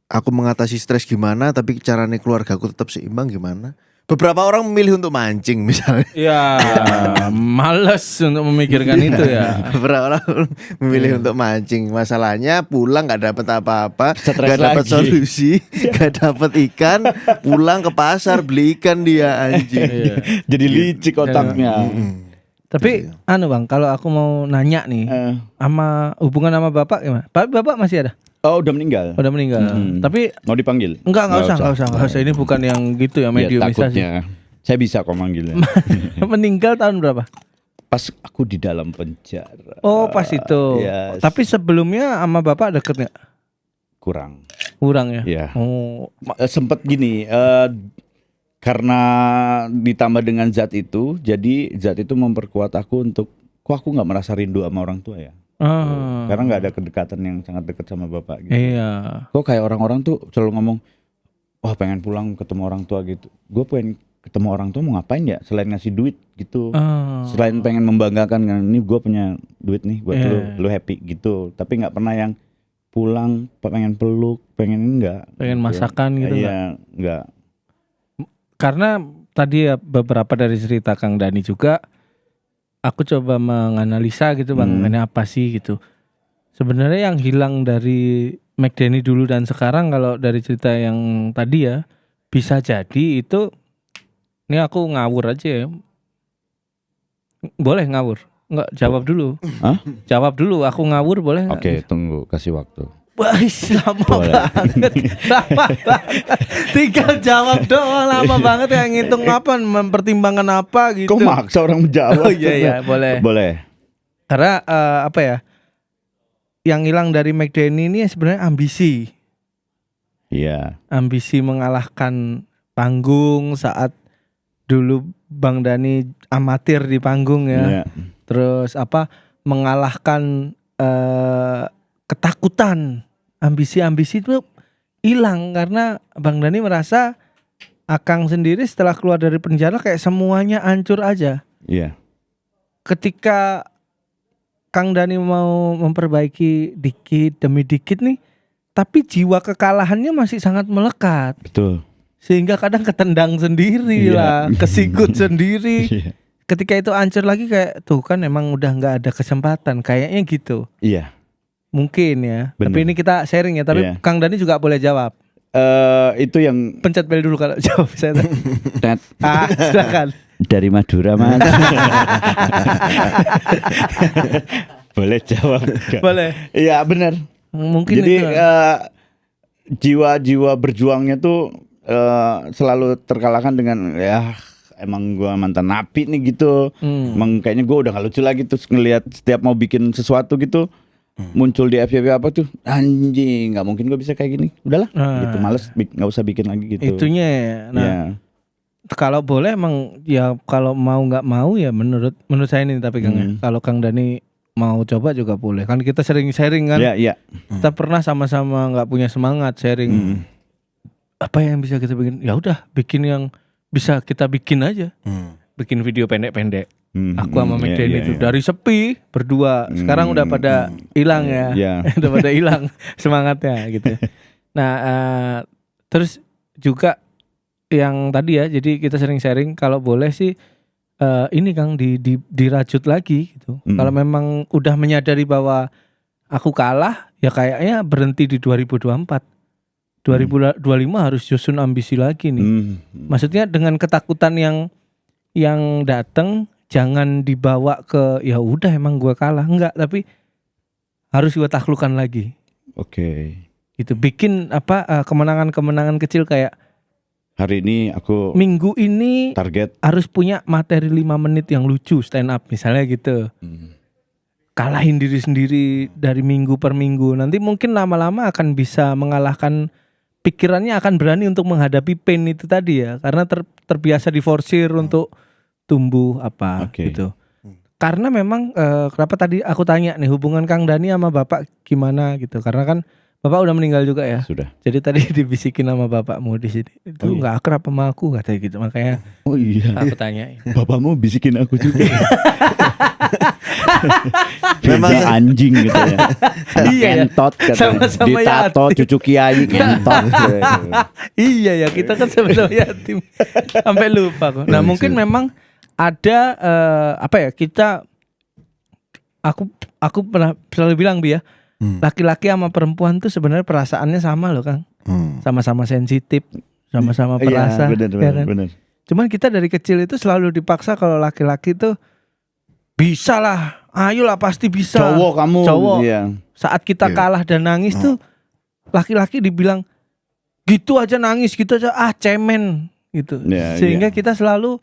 aku mengatasi stres gimana, tapi caranya keluarga aku tetap seimbang gimana. Beberapa orang memilih untuk mancing misalnya. Iya, males untuk memikirkan itu ya. Beberapa orang memilih untuk mancing. Masalahnya pulang nggak dapat apa-apa, nggak dapat solusi, nggak dapat ikan. Pulang ke pasar beli ikan dia, anjing. Jadi licik otaknya. Tapi Bang, kalau aku mau nanya nih, sama hubungan sama bapak gimana? Bapak masih ada? Oh, udah meninggal. Tapi mau dipanggil? Enggak usah. Ini bukan yang gitu ya, mediumisasi. Ya, saya bisa kok manggilnya. Meninggal tahun berapa? Pas aku di dalam penjara. Oh, pas itu. Yes. Tapi sebelumnya sama bapak deket nggak? Kurang ya. Iya. Oh, sempet gini. Karena ditambah dengan zat itu, jadi zat itu memperkuat aku untuk, kok aku nggak merasa rindu sama orang tua ya. Karena nggak ada kedekatan yang sangat dekat sama bapak gitu. Iya. Kok kayak orang-orang tuh selalu ngomong, wah pengen pulang ketemu orang tua gitu. Gue pengen ketemu orang tua mau ngapain ya selain ngasih duit gitu. Selain pengen membanggakan, ini gue punya duit nih buat lu happy gitu. Tapi nggak pernah yang pulang pengen peluk, pengen masakan gitu. Iya, enggak. Karena tadi ya beberapa dari cerita Kang Dani juga, aku coba menganalisa gitu Bang, ini apa sih gitu. Sebenarnya yang hilang dari McDenny dulu dan sekarang, kalau dari cerita yang tadi ya, bisa jadi itu, ini aku ngawur aja ya. Boleh ngawur? Enggak, jawab dulu. Hah? Jawab dulu, aku ngawur boleh enggak? Oke, tunggu, kasih waktu. Wah, lama banget. Tinggal jawab doang, lama banget ya, ngitung apa, mempertimbangkan apa gitu. Kok maksa orang menjawab? Oh iya, boleh. Boleh. Karena apa ya, yang hilang dari McDenny ini sebenarnya ambisi. Iya. Ambisi mengalahkan panggung saat dulu Bang Dani amatir di panggung ya. Iya. Terus mengalahkan ketakutan, ambisi-ambisi itu hilang karena Bang Dani merasa Akang sendiri setelah keluar dari penjara kayak semuanya hancur aja. Iya. Ketika Kang Dani mau memperbaiki dikit demi dikit nih, tapi jiwa kekalahannya masih sangat melekat. Betul. Sehingga kadang ketendang sendiri lah, kesikut sendiri. Iya. Ketika itu hancur lagi kayak tuh kan emang udah nggak ada kesempatan kayaknya gitu. Iya. Mungkin ya. Bener. Tapi ini kita sharing ya. Tapi Iya. Kang Dani juga boleh jawab. Itu yang Pencet bel dulu kalau jawab saya. Tet, Silakan. dari Madura Mas. Boleh jawab nggak? Boleh. Iya benar. Mungkin Jadi itu. jiwa-jiwa berjuangnya tuh selalu terkalahkan dengan ya emang gua mantan napi nih gitu. Emang kayaknya gua udah gak lucu lagi terus ngelihat setiap mau bikin sesuatu gitu muncul di FYP apa tuh anjing nggak mungkin gua bisa kayak gini. Udahlah gitu males nggak usah bikin lagi gitu. Itunya ya. Nah, Ya. kalau boleh emang ya kalau mau nggak mau ya menurut saya ini tapi Kang ya. Kalau Kang Dani mau coba juga boleh. Kan kita sering sharing kan. Iya, iya. Kita pernah sama-sama nggak punya semangat sharing. Apa yang bisa kita bikin? Ya udah bikin yang bisa kita bikin aja. Bikin video pendek-pendek. Aku sama Mac Denny itu dari sepi berdua. Sekarang udah pada hilang ya. Udah pada hilang semangatnya gitu. Nah, terus juga yang tadi ya. Jadi kita sering sharing kalau boleh sih ini Kang dirajut lagi gitu. Kalau memang udah menyadari bahwa aku kalah ya kayaknya berhenti di 2024. 2025 harus susun ambisi lagi nih. Maksudnya dengan ketakutan yang datang jangan dibawa ke ya udah emang gue kalah, enggak, tapi harus gue taklukkan lagi. Oke. Gitu. Bikin kemenangan-kemenangan kecil kayak Hari ini aku minggu ini target harus punya materi 5 menit yang lucu stand up misalnya gitu. Kalahin diri sendiri dari minggu per minggu. Nanti mungkin lama-lama akan bisa mengalahkan, pikirannya akan berani untuk menghadapi pain itu tadi ya. Karena terbiasa diforsir untuk tumbuh gitu. Karena memang kenapa tadi aku tanya nih hubungan Kang Dani sama Bapak gimana gitu. Karena kan Bapak udah meninggal juga ya. sudah. Jadi tadi dibisikin sama bapakmu di sini. Itu nggak akrab sama aku katanya gitu. Makanya Oh iya. aku tanyain. Bapakmu bisikin aku juga. Memang Beda anjing gitu ya. Iya ya. Entot katanya. Sama-sama Ditato yatim. cucu kiai entot. Iya ya, kita kan sebenarnya yatim. Sampai lupa kok. Nah, mungkin memang ada aku pernah selalu bilang Bi ya, laki-laki sama perempuan tuh sebenarnya perasaannya sama loh Kang. Sama-sama sensitif, sama-sama perasa, Iya, ya kan? benar. Cuman kita dari kecil itu selalu dipaksa kalau laki-laki tuh bisa lah, ayolah pasti bisa. Cowok kamu. Cowok. Iya. Saat kita kalah dan nangis tuh laki-laki dibilang gitu aja nangis, gitu aja cemen gitu. Ya, Sehingga iya. kita selalu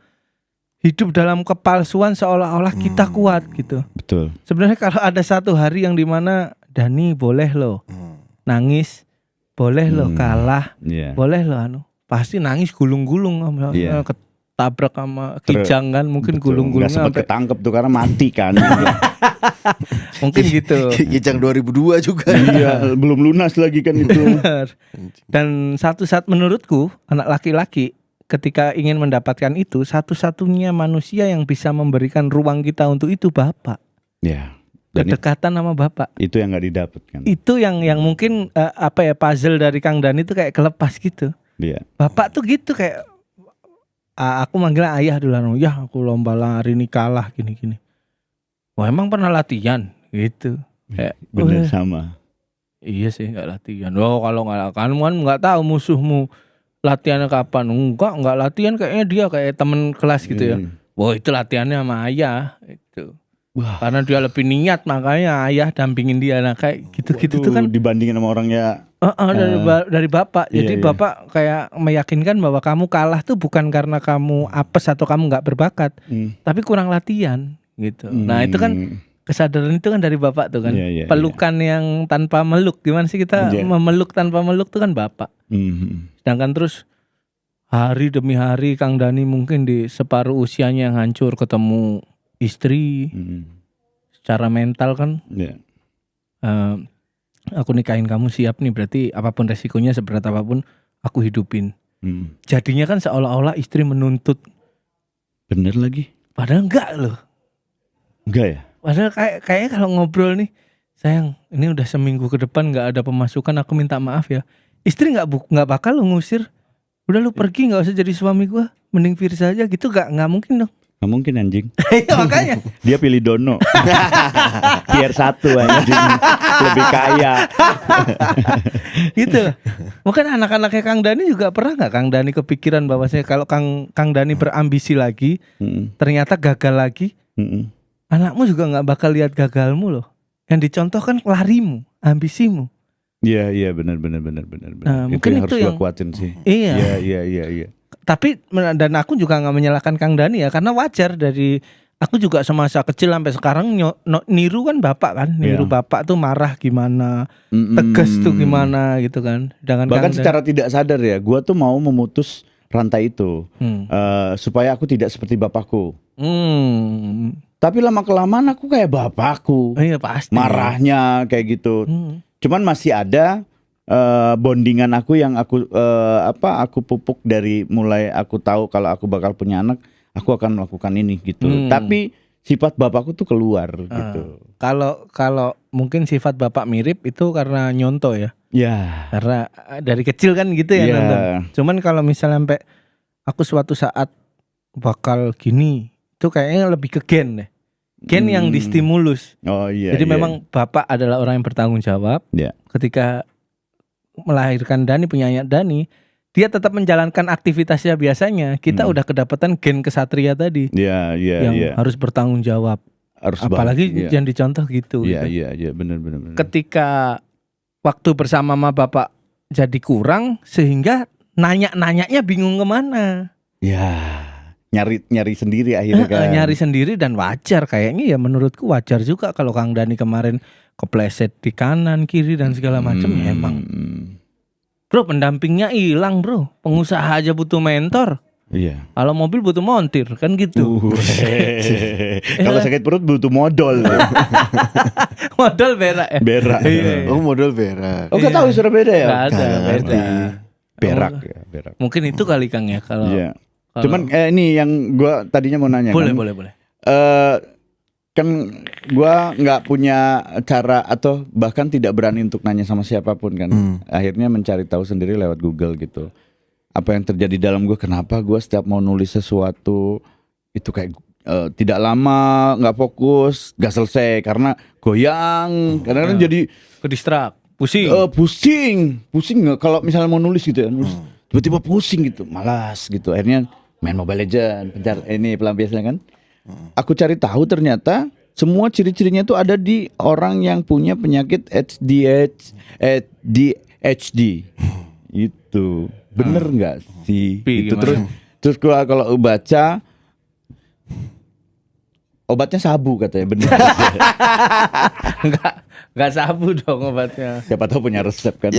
hidup dalam kepalsuan seolah-olah kita kuat gitu. Betul. Sebenarnya kalau ada satu hari yang dimana Dani boleh loh nangis, boleh loh kalah, Iya. boleh loh pasti nangis gulung-gulung Iya. ketabrak sama kijang kan mungkin Betul. gulung-gulungnya Nggak sempet sampai ketangkep tuh karena mati kan. mungkin gitu. Kijang 2002 juga. Iya, belum lunas lagi kan itu. Benar. Dan satu saat menurutku anak laki-laki ketika ingin mendapatkan itu satu-satunya manusia yang bisa memberikan ruang kita untuk itu bapak. Ya. Dan Kedekatan sama bapak. itu yang nggak didapat kan. Itu yang mungkin puzzle dari Kang Dani itu kayak kelepas gitu. Iya. Bapak tuh gitu kayak aku manggil ayah dulu, ya aku lomba lari nih kalah gini-gini. Wah emang pernah latihan gitu. Kayak, Bener "Wah, sama. iya sih nggak latihan. Oh kalau nggak kan nggak tahu musuhmu latihannya kapan. Nggak latihan kayaknya dia kayak temen kelas gitu ya. Wah itu latihannya sama ayah itu. Wah. Karena dia lebih niat makanya ayah dampingin dia. Nah kayak gitu-gitu tuh kan dibandingin sama orangnya. dari bapak. Jadi Iya. bapak kayak meyakinkan bahwa kamu kalah tuh bukan karena kamu apes atau kamu nggak berbakat, tapi kurang latihan gitu. Nah itu kan kesadaran itu kan dari bapak tuh kan. Iya, iya, Pelukan yang tanpa meluk. Gimana sih kita Iya. memeluk tanpa meluk tuh kan bapak. Mhm. Sedangkan terus hari demi hari Kang Dani mungkin di separuh usianya yang hancur ketemu istri. Secara mental kan Iya. aku nikahin kamu siap nih, berarti apapun resikonya seberat apapun aku hidupin. Jadinya kan seolah-olah istri menuntut. Bener lagi. Padahal enggak loh. Enggak ya? Padahal kayaknya kalau ngobrol nih, sayang ini udah seminggu ke depan gak ada pemasukan, aku minta maaf ya. Istri nggak bakal lo ngusir. Udah lu pergi, nggak usah jadi suami gua, mending Firza aja gitu. Nggak mungkin dong. Nggak mungkin anjing. Makanya Dia pilih Dono. Tier 1 anjing. Lebih kaya. gitu. Mungkin anak-anaknya Kang Dani juga pernah nggak Kang Dani kepikiran bahwasanya kalau Kang Dani berambisi lagi, ternyata gagal lagi, anakmu juga nggak bakal lihat gagalmu loh. Yang dicontohkan larimu, ambisimu. Iya benar. Nah, Itu mungkin yang itu harus yang gua kuatin sih. Iya. Iya. Tapi dan aku juga nggak menyalahkan Kang Dani ya, karena wajar dari aku juga semasa kecil sampai sekarang niru kan bapak kan, niru bapak tuh marah gimana, tegas tuh gimana gitu kan. Dengan bahkan secara tidak sadar ya, gua tuh mau memutus rantai itu supaya aku tidak seperti bapakku. Tapi lama kelamaan aku kayak bapakku. Iya pasti. Marahnya kayak gitu. Cuman masih ada bondingan aku yang aku pupuk dari mulai aku tahu kalau aku bakal punya anak, aku akan melakukan ini gitu. Tapi sifat bapakku tuh keluar gitu. Kalau mungkin sifat bapak mirip itu karena nyontoh ya. Ya. Karena dari kecil kan gitu ya nonton. Cuman kalau misalnya sampai aku suatu saat bakal gini, itu kayaknya lebih ke gen deh. Gen yang distimulus. Oh iya. Jadi memang bapak adalah orang yang bertanggung jawab. Ketika melahirkan Dani, punya anak Dani, dia tetap menjalankan aktivitasnya biasanya. Kita udah kedapatan gen kesatria tadi. Yang harus bertanggung jawab. Apalagi yang dicontoh gitu. Iya benar. Ketika waktu bersama sama bapak jadi kurang, sehingga nanya-nanyanya bingung kemana. Ya. Nyari sendiri akhirnya kan. Nyari sendiri dan wajar kayaknya ya, menurutku wajar juga kalau Kang Dani kemarin kepleset di kanan kiri dan segala macam. Ya emang bro, pendampingnya hilang bro. Pengusaha aja butuh mentor. Iya. Kalau mobil butuh montir kan gitu. Kalau sakit perut butuh modal. Modal berak ya. Berak. Oh modal berak. Oh nggak tahu sudah beda ya. Nggak ada, beda. Berak ya berak. Mungkin itu kali Kang ya kalau. Cuman ini yang gue tadinya mau nanya. Boleh. Kan gue nggak punya cara atau bahkan tidak berani untuk nanya sama siapapun kan. Akhirnya mencari tahu sendiri lewat Google gitu. Apa yang terjadi dalam gue? Kenapa gue setiap mau nulis sesuatu itu kayak tidak lama, nggak fokus, nggak selesai karena goyang. Kadang-kadang jadi kedistrak, pusing. Pusing nggak kalau misalnya mau nulis gitu ya. Tiba-tiba pusing gitu, malas gitu. Akhirnya main Mobile Legends, pelampiasan kan. Aku cari tahu ternyata semua ciri-cirinya itu ada di orang yang punya penyakit ADHD. Itu bener nggak sih? Itu terus gua kalau baca obatnya sabu katanya, bener. Enggak sabu dong obatnya. Siapa tahu punya resep kan.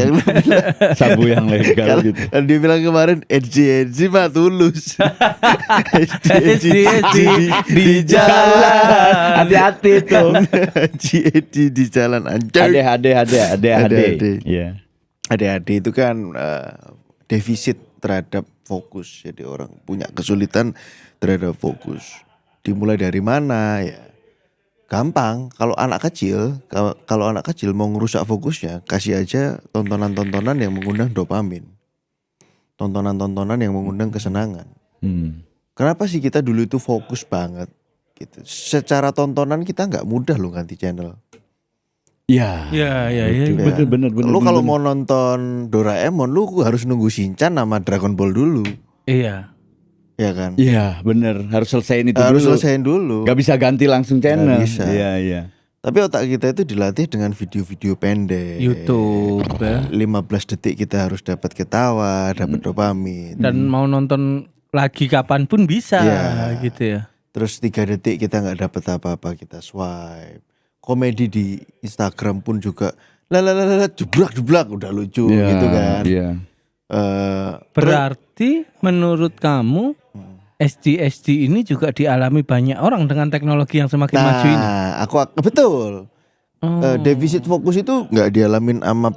Sabu yang legal gitu. Dia bilang kemarin HG mah tulus. HG di jalan. Hati-hati tuh. HG di jalan anjir. ADHD. Iya. ADHD itu kan defisit terhadap fokus. Jadi orang punya kesulitan terhadap fokus. Dimulai dari mana ya? Gampang, kalau anak kecil mau ngerusak fokusnya, kasih aja tontonan-tontonan yang mengundang dopamin. Tontonan-tontonan yang mengundang kesenangan. Kenapa sih kita dulu itu fokus banget gitu. Secara tontonan kita nggak mudah loh ganti channel. Iya. Bener. Lu kalau mau nonton Doraemon lu harus nunggu Shinchan sama Dragon Ball dulu. Iya. Ya kan? Iya bener, harus selesaiin itu harus dulu. Selesaiin dulu. Gak bisa ganti langsung channel. Gak bisa. Iya. Tapi otak kita itu dilatih dengan video-video pendek. YouTube ya. 15 detik kita harus dapat ketawa, dapat dopamin. Dan mau nonton lagi kapanpun bisa gitu ya. Terus 3 detik kita gak dapat apa-apa, kita swipe. Komedi di Instagram pun juga jebrak udah lucu gitu kan. Iya. Berarti menurut kamu SDSD ini juga dialami banyak orang dengan teknologi yang semakin maju ini. Nah, betul. Defisit fokus itu nggak dialamin sama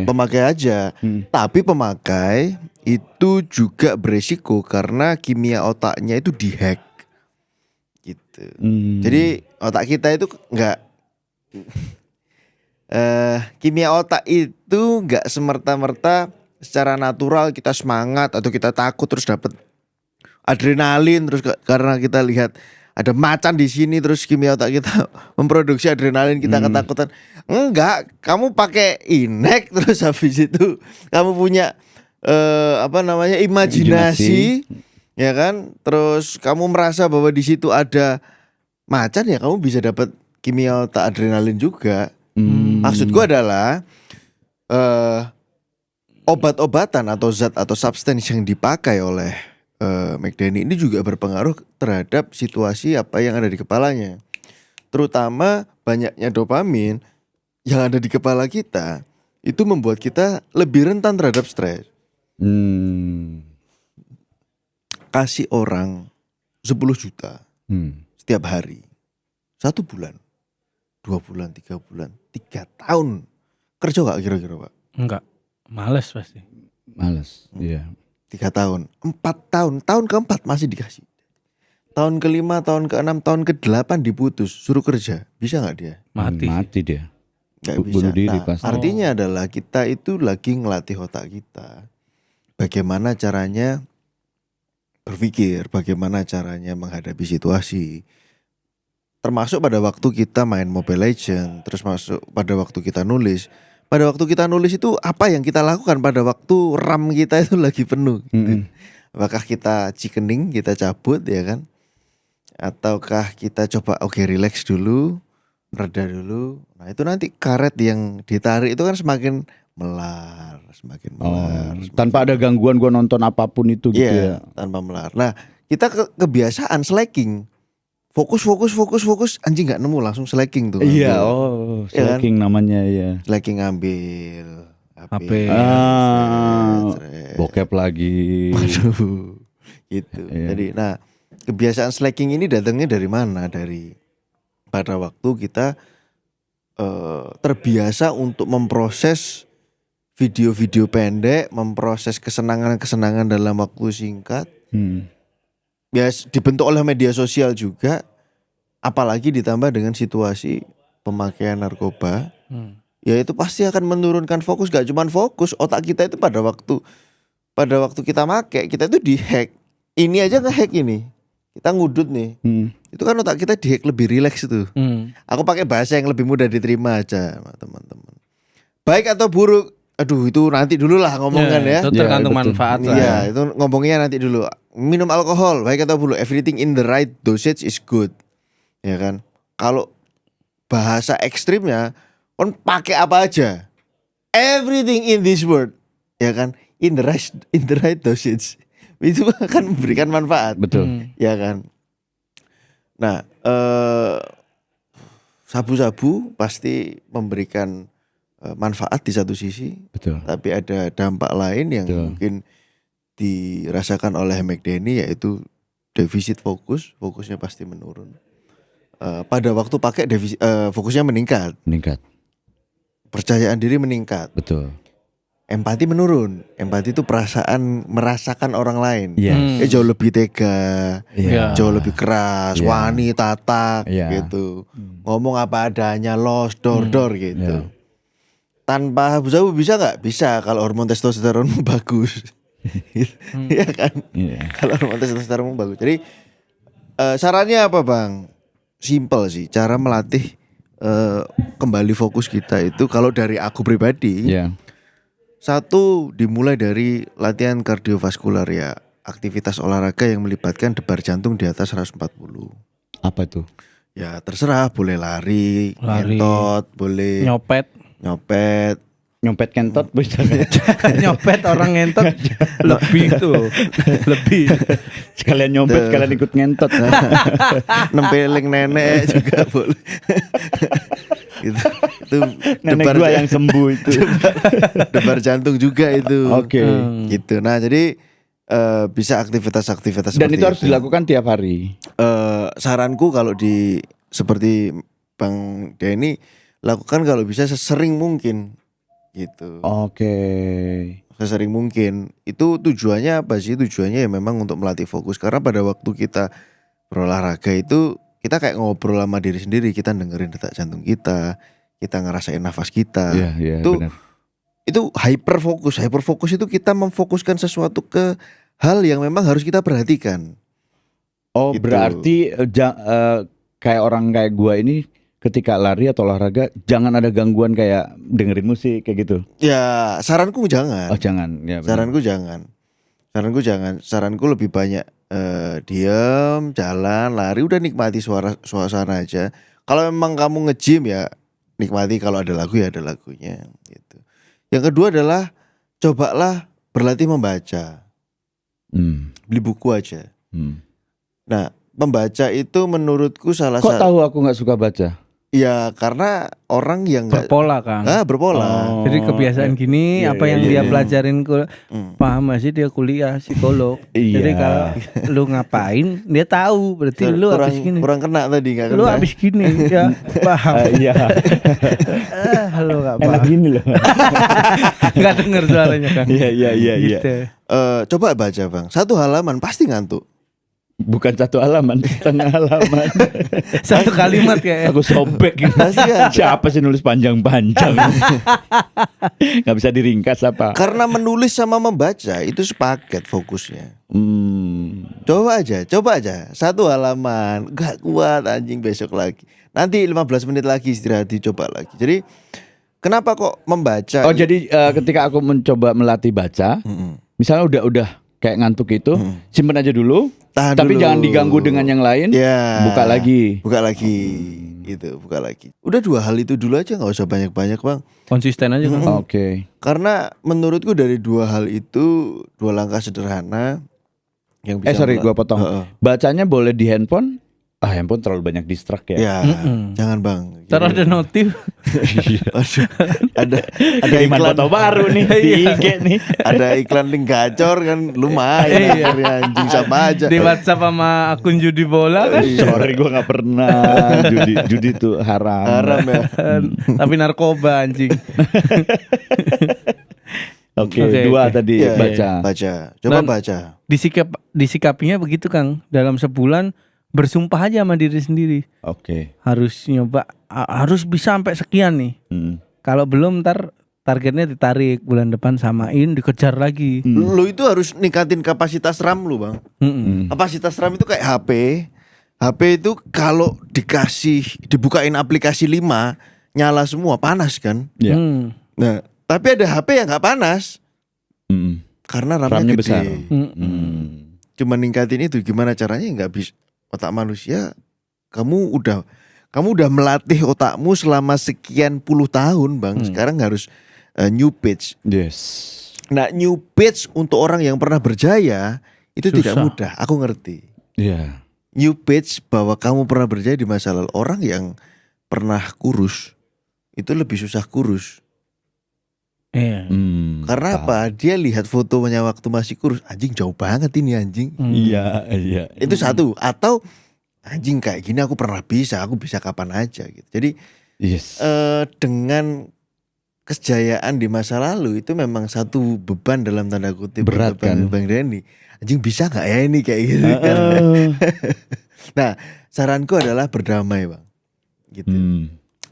pemakai aja, tapi pemakai itu juga beresiko karena kimia otaknya itu dihack, gitu. Jadi otak kita itu nggak, kimia otak itu nggak semerta-merta secara natural kita semangat atau kita takut terus dapat adrenalin terus karena kita lihat ada macan di sini terus kimia otak kita memproduksi adrenalin kita ketakutan. Enggak, kamu pakai inek terus habis itu kamu punya imajinasi ya kan? Terus kamu merasa bahwa di situ ada macan ya kamu bisa dapat kimia otak adrenalin juga. Maksudku adalah obat-obatan atau zat atau substance yang dipakai oleh McDany ini juga berpengaruh terhadap situasi apa yang ada di kepalanya. Terutama banyaknya dopamin yang ada di kepala kita itu membuat kita lebih rentan terhadap stres. Kasih orang 10 juta setiap hari 1 bulan 2 bulan 3 bulan 3 tahun kerja gak kira-kira Pak? Enggak, males pasti. Males, iya. 3 tahun, 4 tahun, tahun keempat masih dikasih. Tahun kelima, tahun keenam, tahun ke-8 diputus, suruh kerja, bisa nggak dia? Mati dia. Nggak bisa. Bunuh diri Nah, pasti. artinya adalah kita itu lagi ngelatih otak kita, bagaimana caranya berpikir, bagaimana caranya menghadapi situasi. Termasuk pada waktu kita main Mobile Legends, terus masuk pada waktu kita nulis. Pada waktu kita nulis itu apa yang kita lakukan pada waktu RAM kita itu lagi penuh gitu. Apakah kita chickening, kita cabut ya kan? Ataukah kita coba relax dulu, reda dulu. Nah itu nanti karet yang ditarik itu kan semakin melar. Tanpa ada gangguan gua nonton apapun itu gitu ya. Tanpa melar. Nah kita kebiasaan slacking. Fokus anjing nggak nemu langsung slacking tuh. Iya, slacking namanya ya. Slacking ngambil HP. Bokep lagi. Waduh. Gitu. Iya. Jadi kebiasaan slacking ini datangnya dari mana? Dari pada waktu kita terbiasa untuk memproses video-video pendek, memproses kesenangan-kesenangan dalam waktu singkat. Ya dibentuk oleh media sosial juga, apalagi ditambah dengan situasi pemakaian narkoba, ya itu pasti akan menurunkan fokus. Gak cuman fokus, otak kita itu pada waktu kita make, kita itu dihack. Ini aja ngehack ini, kita ngudut nih, itu kan otak kita dihack lebih rileks itu. Aku pakai bahasa yang lebih mudah diterima aja teman-teman. Baik atau buruk, aduh itu nanti dulu lah ngomongkan ya. Itu tergantung manfaat lah. Iya, itu ngomongnya nanti dulu. Minum alkohol baik atau buruk, everything in the right dosage is good. Ya kan? Kalau bahasa ekstrimnya, kon pakai apa aja. Everything in this world, ya kan? In the right dosage. Itu akan memberikan manfaat. Betul. Ya kan? Nah, sabu-sabu pasti memberikan manfaat di satu sisi. Betul. Tapi ada dampak lain yang mungkin dirasakan oleh McDany, yaitu defisit fokusnya pasti menurun. Pada waktu pakai fokusnya meningkat. Percayaan diri meningkat. Betul. Empati menurun. Empati itu perasaan merasakan orang lain. Jauh lebih tega, jauh lebih keras, wani, tatak gitu. Ngomong apa adanya, los, dor gitu. Tanpa sabu-sabu bisa nggak? Bisa kalau hormon testosteronmu bagus. Iya kan? Kalau hormon testosteronmu bagus. Jadi sarannya apa Bang? Simple sih, cara melatih kembali fokus kita itu kalau dari aku pribadi. Satu, dimulai dari latihan kardiovaskular ya, aktivitas olahraga yang melibatkan debar jantung di atas 140. Apa itu? Ya terserah, boleh lari, ngentot, boleh nyopet kentot bisa. Nyopet orang ngentot lebih tuh. Lebih. Sekalian nyopet, sekalian ikut ngentot. Nempeling nenek juga boleh. Itu Itu Nenek debar, gua yang sembuh itu. debar jantung juga itu. Oke. Gitu. Nah, jadi bisa aktivitas-aktivitas Dan seperti itu harus dilakukan tiap hari. Saranku kalau seperti Bang Denny, lakukan kalau bisa sesering mungkin gitu. Oke. Sesering mungkin. Itu tujuannya apa sih? Tujuannya ya memang untuk melatih fokus. Karena pada waktu kita berolahraga itu kita kayak ngobrol sama diri sendiri, kita dengerin detak jantung kita ngerasain nafas kita. Iya, Itu benar. itu hyper fokus itu kita memfokuskan sesuatu ke hal yang memang harus kita perhatikan. Oh, Gitu. berarti kayak orang kayak gua ini ketika lari atau olahraga jangan ada gangguan kayak dengerin musik kayak gitu. Ya, saranku jangan. Oh, jangan. Ya, benar. Saranku jangan. Saranku lebih banyak diam, jalan, lari, udah nikmati suasana aja. Kalau memang kamu nge-gym ya nikmati, kalau ada lagu ya ada lagunya gitu. Yang kedua adalah cobalah berlatih membaca. Beli buku aja. Nah, membaca itu menurutku salah Kok satu. tahu aku nggak suka baca? Ya karena orang yang nggak Berpola Kang. berpola. Oh. Jadi kebiasaan gini Iya, apa iya, yang iya, dia iya. pelajarin paham gak sih, dia kuliah psikolog. Iya. Jadi kalau lu ngapain dia tahu, berarti lu kurang, habis gini. kurang kena tadi nggak kena. Lu habis gini ya paham. Iya. Lu gak Enak paham. gini loh. Gak denger suaranya kan. Iya. Gitu. Coba baca Bang, 1 halaman pasti ngantuk. Bukan 1 halaman, setengah halaman. Satu kalimat kayak Aku sobek gitu. Kasihan. Siapa sih nulis panjang-panjang? Nggak bisa diringkas apa? Karena menulis sama membaca itu sepaket fokusnya. Coba aja 1 halaman, gak kuat anjing, besok lagi. Nanti 15 menit lagi istirahat, dicoba lagi. Jadi kenapa kok membaca? Oh, jadi ketika aku mencoba melatih baca, misalnya udah kayak ngantuk itu, simpen aja dulu. Tahan Tapi dulu. jangan diganggu dengan yang lain. Ya. Buka lagi. Buka lagi. Udah 2 hal itu dulu aja, nggak usah banyak-banyak Bang. konsisten aja kan. Oke. Karena menurutku dari 2 hal itu 2 langkah sederhana yang bisa. Sorry, gua potong. Heeh. Bacanya boleh di handphone. Handphone terlalu banyak distract ya. Ya, jangan Bang. Terus ada notif. Aduh, ada Kiriman iklan foto baru nih di IG nih. ada iklan link gacor kan lumayan akhirnya, anjing sama aja. Di WhatsApp sama akun judi bola kan. Sorry, gua nggak pernah. Judi itu haram. Haram ya. Tapi narkoba anjing. Oke, Oke, 2 oke. tadi Iya, baca. Baca. Coba Dan- baca. Disikapinya begitu Kang. Dalam sebulan bersumpah aja sama diri sendiri. Oke. Harus nyoba, harus bisa sampai sekian nih. Kalau belum ntar targetnya ditarik, bulan depan samain, dikejar lagi. Lu itu harus ningkatin kapasitas RAM lu Bang. Kapasitas RAM itu kayak HP. HP itu kalau dibukain aplikasi 5 nyala semua, panas kan. Ya. Nah, tapi ada HP yang nggak panas karena RAM-nya RAM-nya gede. besar. Cuma ningkatin itu, gimana caranya? Nggak bisa. Otak manusia, kamu udah melatih otakmu selama sekian puluh tahun Bang. Sekarang harus new page. Yes. Nah, new page untuk orang yang pernah berjaya itu tidak Susah. mudah. Aku ngerti. Iya. New page bahwa kamu pernah berjaya di masa lalu. Orang yang pernah kurus itu lebih susah kurus. Iya. Karena apa? Dia lihat fotonya waktu masih kurus, anjing jauh banget ini anjing. Iya. Itu satu. Atau anjing kayak gini aku pernah bisa, aku bisa kapan aja gitu. Jadi Yes. dengan kejayaan di masa lalu itu memang satu beban dalam tanda kutip Berat untuk Bang kan? Denny. Anjing bisa nggak ya ini kayak gitu kan? Nah, saranku adalah berdamai Bang. Gitu.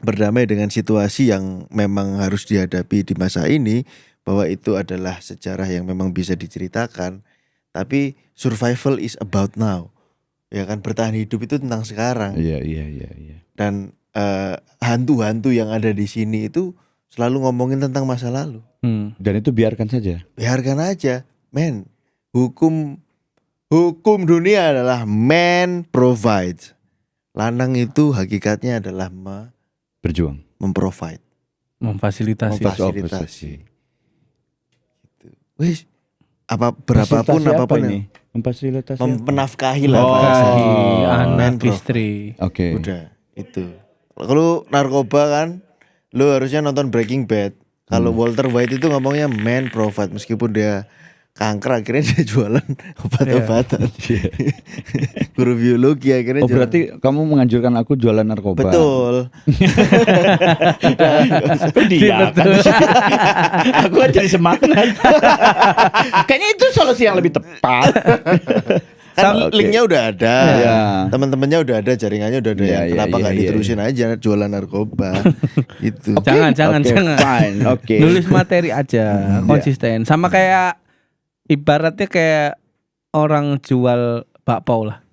Berdamai dengan situasi yang memang harus dihadapi di masa ini, bahwa itu adalah sejarah yang memang bisa diceritakan, tapi survival is about now. Ya kan, bertahan hidup itu tentang sekarang. Iya. Dan hantu-hantu yang ada di sini itu selalu ngomongin tentang masa lalu. Dan itu biarkan saja. Biarkan aja, men. Hukum dunia adalah man provides. Lanang itu hakikatnya adalah Berjuang. memprovide. Memfasilitasi. Memfasilitasi. Gitu. Wis, berapapun Fasilitasi apa apapun ini? Memfasilitasi apa? menafkahi lah. Nafkahi bahasa. Man anak provide. istri. Oke. Udah itu. Kalau narkoba kan Lu harusnya nonton Breaking Bad. Kalau Walter White itu ngomongnya man provide, meskipun dia kanker akhirnya dia jualan obat-obatan. Guru biologi akhirnya Oh berarti kamu menganjurkan aku jualan narkoba. betul. Dia aku kan jadi semangat. Kayaknya itu solusi yang lebih tepat. Kan Oke. linknya udah ada, Iya. teman-temannya udah ada, jaringannya udah ada. Iya, Ya, iya, kenapa iya, nggak iya, diterusin aja jualan narkoba? Gitu. Jangan. Oke, fine, oke. Nulis materi aja, konsisten. Sama kayak ibaratnya kayak orang jual bakpao lah.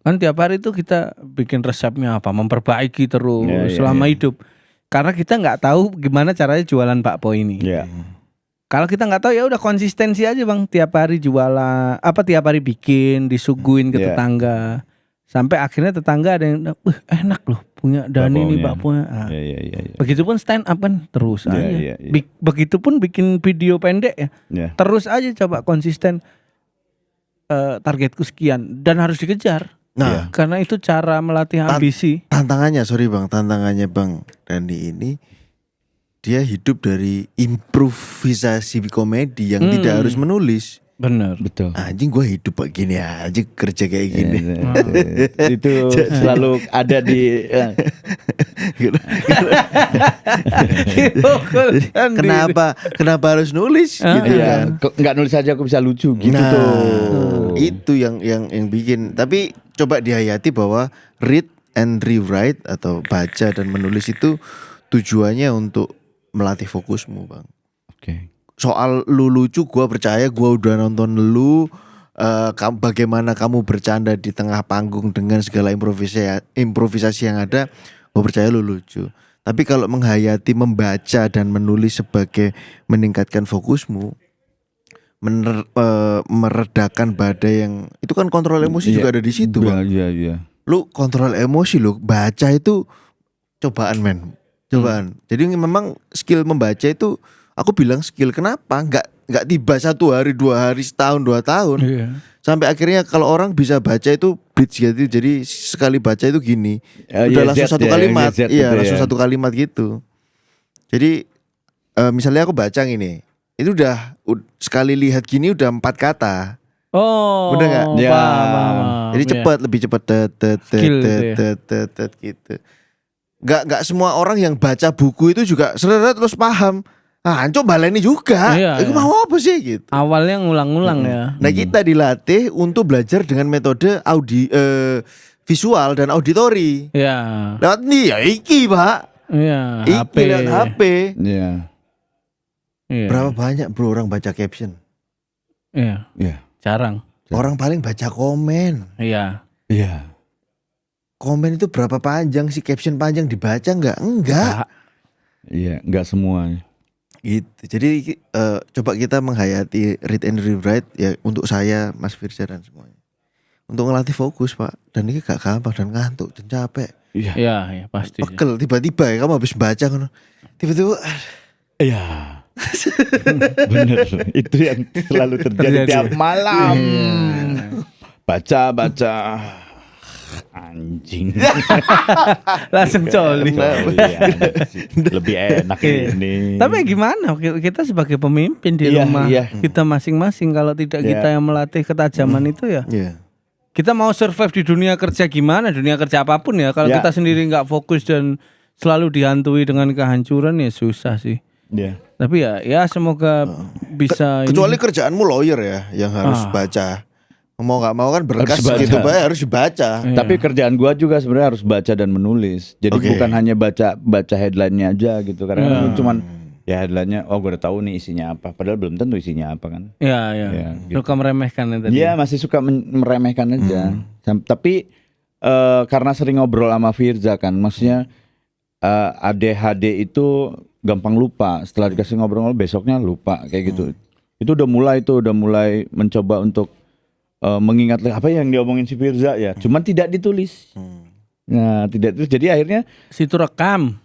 Kan tiap hari tuh kita bikin resepnya apa, memperbaiki terus Ya, ya, selama ya. hidup. Karena kita nggak tahu gimana caranya jualan bakpao ini. Ya. Kalau kita nggak tahu ya udah konsistensi aja bang. Tiap hari jualan, tiap hari bikin, disuguhin ke Ya. tetangga. Sampai akhirnya tetangga ada yang, enak loh punya Dani nih bakpaunya. Nah, Ya. begitupun stand up kan terus Ya, aja. ya, ya. Begitupun bikin video pendek ya. Ya. Terus aja coba konsisten. Targetku sekian dan harus dikejar. Nah, Karena itu cara melatih ambisi. tantangannya Bang Dani ini, dia hidup dari improvisasi komedi yang tidak harus menulis. Bener. Betul. Anjing gue hidup gini aja, kerja kayak gini. Itu selalu ada di Kenapa harus nulis gitu iya, kan? nggak nulis aja aku bisa lucu gitu Nah, tuh. itu yang bikin. Tapi coba dihayati bahwa read and rewrite atau baca dan menulis itu tujuannya untuk melatih fokusmu, Bang. Oke. Soal lu lucu, gua percaya gua udah nonton lu. Bagaimana kamu bercanda di tengah panggung dengan segala improvisasi yang ada, gua percaya lu lucu. Tapi kalau menghayati membaca dan menulis sebagai meningkatkan fokusmu, meredakan badai yang itu kan kontrol emosi juga ada di situ, Bang. Iya. Lu kontrol emosi lu, baca itu cobaan, men. Cobaan. Jadi memang skill membaca itu, aku bilang skill, kenapa? Enggak tiba 1 hari, 2 hari, setahun, 2 tahun. Iya. Sampai akhirnya kalau orang bisa baca itu bridge gitu. Jadi sekali baca itu gini. Udah YZ langsung satu ya, kalimat. YZ Iya, itu langsung ya. satu kalimat gitu. Jadi misalnya aku baca gini, itu udah sekali lihat gini udah 4 kata. Oh. Bener nggak? Ya. Paham. Jadi Iya. cepat, lebih cepat Skill gitu ya. gitu. Nggak semua orang yang baca buku itu juga seret terus paham. Ah, coba baleni juga. Iya, Itu iya. mau apa sih gitu. Awalnya ngulang-ngulang ya. Nah, kita dilatih untuk belajar dengan metode visual dan auditori. Iya. Lewat nih ya iki, Pak. Iya. Iki lewat HP. Iya. Iya. Berapa banyak bro orang baca caption? Iya. Iya. Jarang. Orang paling baca komen. Iya. Iya. Komen itu berapa panjang sih, caption panjang dibaca nggak? Enggak. Iya, enggak semua. Gitu. Jadi coba kita menghayati read and rewrite ya, untuk saya, Mas Firza dan semuanya. Untuk ngelatih fokus, Pak. Dan ini gak gampang dan ngantuk dan capek. Iya. Iya, pasti. Pegel tiba-tiba ya, kamu habis baca kan. Tiba-tiba Iya. Bener. Itu yang selalu terjadi tiap malam. Baca. Anjing. Langsung coli. Iya, lebih enak ini. Tapi gimana kita sebagai pemimpin di Iya, rumah iya. kita masing-masing, kalau tidak Iya. kita yang melatih ketajaman itu ya. Iya. Kita mau survive di dunia kerja gimana? Dunia kerja apapun ya. Kalau Ya. kita sendiri nggak fokus dan selalu dihantui dengan kehancuran ya susah sih. Iya. Tapi ya semoga bisa Kecuali kerjaanmu lawyer ya, yang harus baca. Mau nggak mau kan berkas Harus baca. gitu, Pak, harus dibaca. Iya. Tapi kerjaan gua juga sebenarnya harus baca dan menulis. Jadi Oke. bukan hanya baca headline-nya aja gitu. Karena itu cuman ya headline-nya, oh gua udah tahu nih isinya apa. Padahal belum tentu isinya apa kan. Ya, Ya, gitu. suka meremehkan ya tadi. Iya masih suka meremehkan aja. Tapi karena sering ngobrol sama Firza kan, maksudnya ADHD itu gampang lupa. Setelah dikasih ngobrol besoknya lupa kayak gitu. Itu udah mulai mencoba untuk mengingat apa yang diomongin si Firza ya. Cuman tidak ditulis. Nah tidak ditulis. Jadi akhirnya Situ rekam.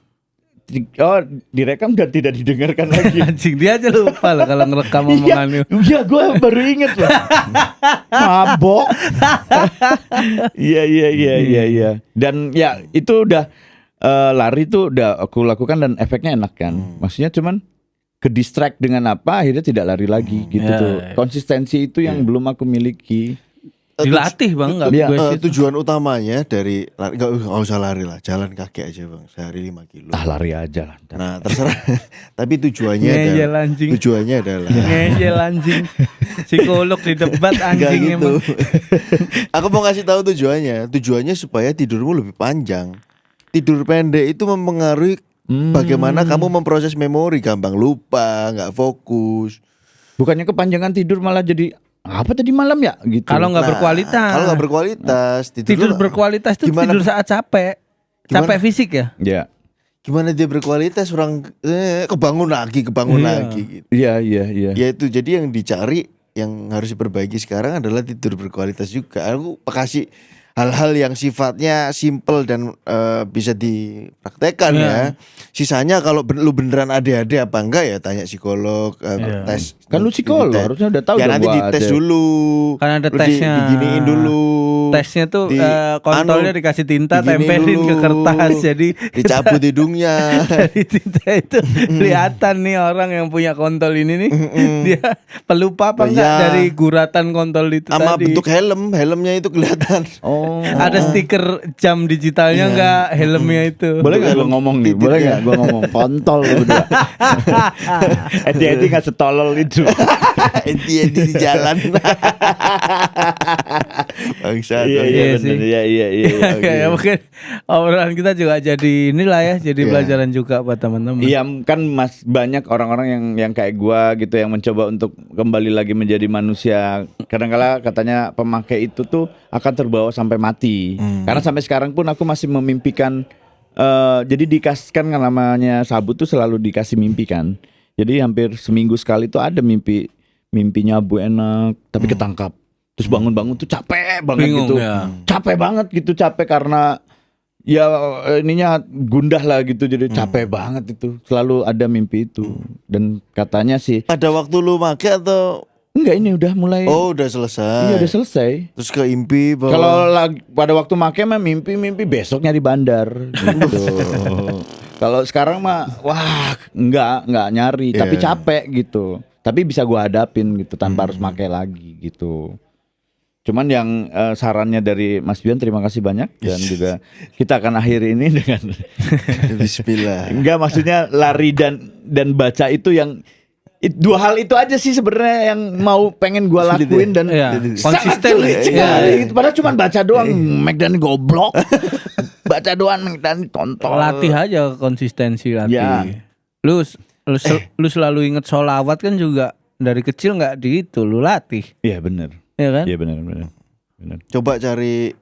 direkam dan tidak didengarkan lagi. Anjing, dia aja lupa lah kalau ngerekam omongannya. Iya, gue baru inget loh. Mabok. Iya. Dan ya itu udah lari tuh udah aku lakukan dan efeknya enak kan. Maksudnya cuman ke distract dengan apa akhirnya tidak lari lagi gitu Ya, tuh. ya. Konsistensi itu yang belum aku miliki. Dilatih bang, nggak Iya, gue sih. Tujuan utamanya dari lari, nggak usah lari lah, jalan kaki aja bang, sehari 5 kilo. Ah lari aja lah. Nah terserah. Tapi tujuannya Ngeyel adalah, anjing. tujuannya adalah Ngeyel anjing. Psikolog di debat Nggak anjing gitu. emang. Aku mau kasih tahu tujuannya. Tujuannya supaya tidurmu lebih panjang. Tidur pendek itu mempengaruhi bagaimana kamu memproses memori, gampang lupa, nggak fokus. Bukannya kepanjangan tidur malah jadi apa tadi malam ya gitu. Kalau nggak Nah, berkualitas. Kalau nggak berkualitas, Tidur berkualitas itu gimana- tidur saat capek. Capek fisik ya. Ya. Gimana dia berkualitas orang kebangun lagi Iya. gitu. Iya. Ya itu jadi yang dicari, yang harus diperbaiki sekarang adalah tidur berkualitas juga. Aku kasih hal-hal yang sifatnya simple dan bisa dipraktekkan Iya. ya. Sisanya kalau lu beneran ADHD apa enggak ya tanya psikolog, Iya. tes. Kan lu psikolog, dites. harusnya udah tahu Ya dong nanti gua dites ada. dulu. Kan ada Lu tesnya. diginiin dulu. Tesnya tuh Di- kontolnya anu, dikasih tinta, diginiin tempelin ke dulu. kertas, jadi Dicabut hidungnya. dari tinta itu kelihatan nih orang yang punya kontol ini nih dia pelupa apa enggak Iya. dari guratan kontol itu Sama tadi. bentuk helmnya itu kelihatan. Oh. Ada stiker jam digitalnya enggak helmnya itu. Boleh nggak gue ngomong nih? Boleh nggak gue ngomong kontol lu berdua? Edi nggak setolol itu. Dia di jalan. Bangsat. Iya Iya iya sih. benar. Iya iya iya. Ya, mungkin obrolan kita juga jadi inilah ya, jadi Iya. pelajaran juga buat teman-teman. Iya kan mas banyak orang-orang yang kayak gua gitu yang mencoba untuk kembali lagi menjadi manusia. Kadang-kala katanya pemakai itu tuh akan terbawa sampai mati. Karena sampai sekarang pun aku masih memimpikan. Jadi dikasihkan kan namanya sabut tuh selalu dikasih mimpi kan. Jadi hampir seminggu sekali tuh ada mimpinya Bu enak tapi ketangkap. Terus bangun-bangun tuh capek banget Bingung, gitu. ya. Capek banget gitu, capek karena ya ininya gundah lah gitu, jadi capek banget itu. Selalu ada mimpi itu. Dan katanya sih Pada waktu lu make atau enggak, ini udah mulai. oh udah selesai. Iya udah selesai. Terus ke impi bahwa Kalau pada waktu make mah mimpi besoknya di bandar gitu. Kalau sekarang mah wah enggak nyari tapi Iya. capek gitu. Tapi bisa gua hadapin gitu tanpa harus make lagi gitu. Cuman yang sarannya dari Mas Bian terima kasih banyak dan juga kita akan akhiri ini dengan Bismillah. enggak, maksudnya lari dan baca itu yang dua hal itu aja sih sebenarnya yang mau pengen gua lakuin dan Iya, sangat konsisten. sulit Iya, sekali iya. gitu. Padahal cuma baca doang, McDan goblok. Baca doang McDan kontol. Latih aja konsistensi latih. Ya. Lu selalu inget sholawat kan juga dari kecil nggak di itu lu latih, Iya benar. ya kan? Iya benar. Coba cari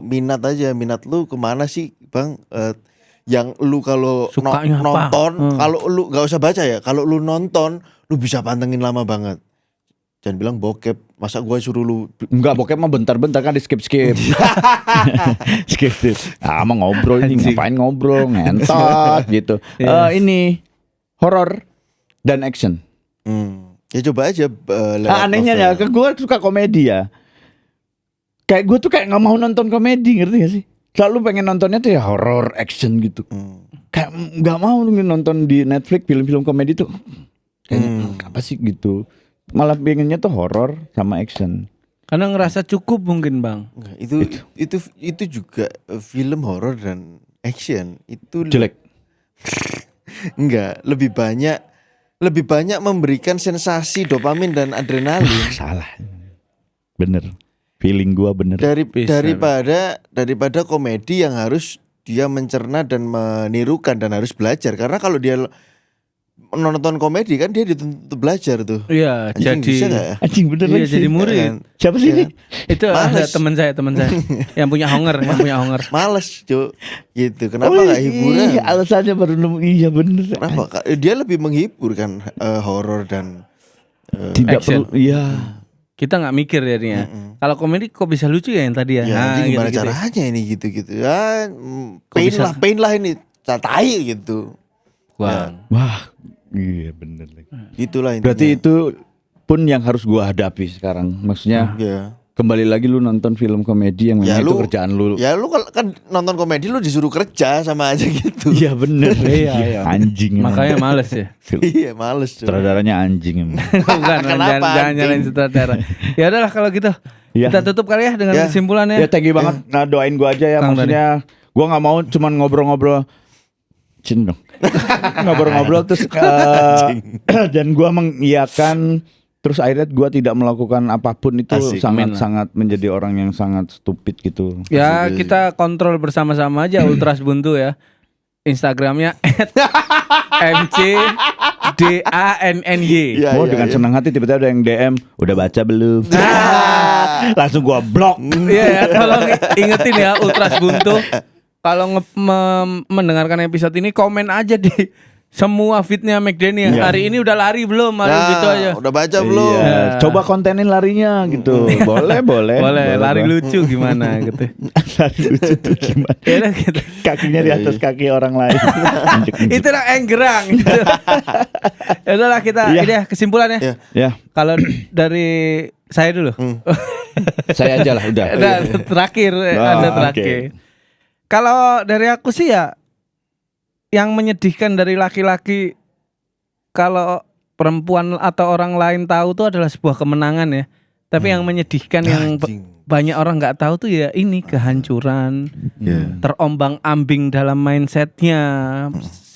minat aja, minat lu kemana sih bang? Yang lu kalau Sukanya apa? nonton, kalau lu nggak usah baca ya, kalau lu nonton, lu bisa pantengin lama banget. Jangan bilang bokep, masa gua suruh lu Enggak, bokep mah bentar-bentar kan di skip. skip. Mau ngobrol ini ngapain ngobrol ngentot gitu. Ini horor dan action. Ya coba aja lewat Anehnya novel. ya, gue suka komedi ya. Kayak gue tuh kayak nggak mau nonton komedi, ngerti gak sih? Selalu pengen nontonnya tuh ya horror, action gitu. Kayak nggak mau nonton di Netflix film-film komedi tuh. Kayaknya apa sih gitu. Malah pengennya tuh horror sama action. Karena ngerasa cukup mungkin bang. Enggak, itu juga film horor dan action itu Jelek. enggak, lebih banyak memberikan sensasi dopamin dan adrenalin Salah. Bener. Feeling gua bener. Bisa. daripada komedi yang harus dia mencerna dan menirukan dan harus belajar. Karena kalau dia nonton komedi kan dia dituntut belajar tuh. Iya, Anjing, bisa jadi nggak ya? Anjing bener iya, lagi jadi sih. murid. Kan? Siapa sih Iya ini? kan? Itu ada Males. teman saya yang punya honger, Males cuy gitu. Kenapa nggak hiburan? Iya, alasannya baru nemu. Iya bener. Kenapa? Dia lebih menghibur kan horor dan Tidak Action. perlu. Iya. kita nggak mikir jadinya. Kalau komedi kok bisa lucu ya yang tadi ya? ya anjing gimana gitu-gitu. caranya ini gitu-gitu. Ya bisa? pain lah ini. Tai gitu. Bang. Wah, iya bener lagi. Itulah intinya. Berarti itu pun yang harus gua hadapi sekarang. Maksudnya ya. Kembali lagi lu nonton film komedi yang memang Ya itu lu- kerjaan lu. Ya lu kan nonton komedi lu disuruh kerja sama aja gitu. Iya bener. Iya. Anjing emang. Makanya males ya. Iya males. Coy. Sutradaranya anjing emang. Bukan, Kenapa, jangan anjing? nyalain sutradara. Ya udahlah kalau gitu. Iya. Kita tutup kali ya dengan Ya. kesimpulannya. Ya thank you banget. Nah doain gua aja ya. Kang Maksudnya gua nggak mau cuman ngobrol-ngobrol. Cin dong. Ngobrol-ngobrol terus dan gua mengiyakan. Terus akhirnya gua tidak melakukan apapun itu Asik, sangat menjadi orang yang sangat stupid gitu. Ya Asik. kita kontrol bersama-sama aja Ultras Buntu ya. Instagramnya @mcdannY. Iya, Gua iya, dengan iya. senang hati tiba-tiba ada yang DM, udah baca belum? Langsung gua blok. Iya ya, tolong ingetin ya Ultras Buntu. Kalau mendengarkan episode ini komen aja di semua fitnya McDenny. Iya. Hari ini udah lari belum? Hari Nah, gitu aja. udah baca belum? Iya, coba kontenin larinya gitu. Boleh. Boleh, lari Bang. lucu gimana gitu. Lari lucu tuh gimana? Ya udah gitu. Kakinya di atas kaki orang lain. Itu lah enggerang gitu. Ya udahlah kita Iya. ini ya kesimpulannya. Iya. Ya, Kalau dari saya dulu. saya aja lah udah. Nah, terakhir Anda oke. terakhir. Kalau dari aku sih ya yang menyedihkan dari laki-laki kalau perempuan atau orang lain tahu tuh adalah sebuah kemenangan ya. Tapi yang menyedihkan yang Anjing. banyak orang nggak tahu tuh ya ini kehancuran, Iya. terombang-ambing dalam mindsetnya.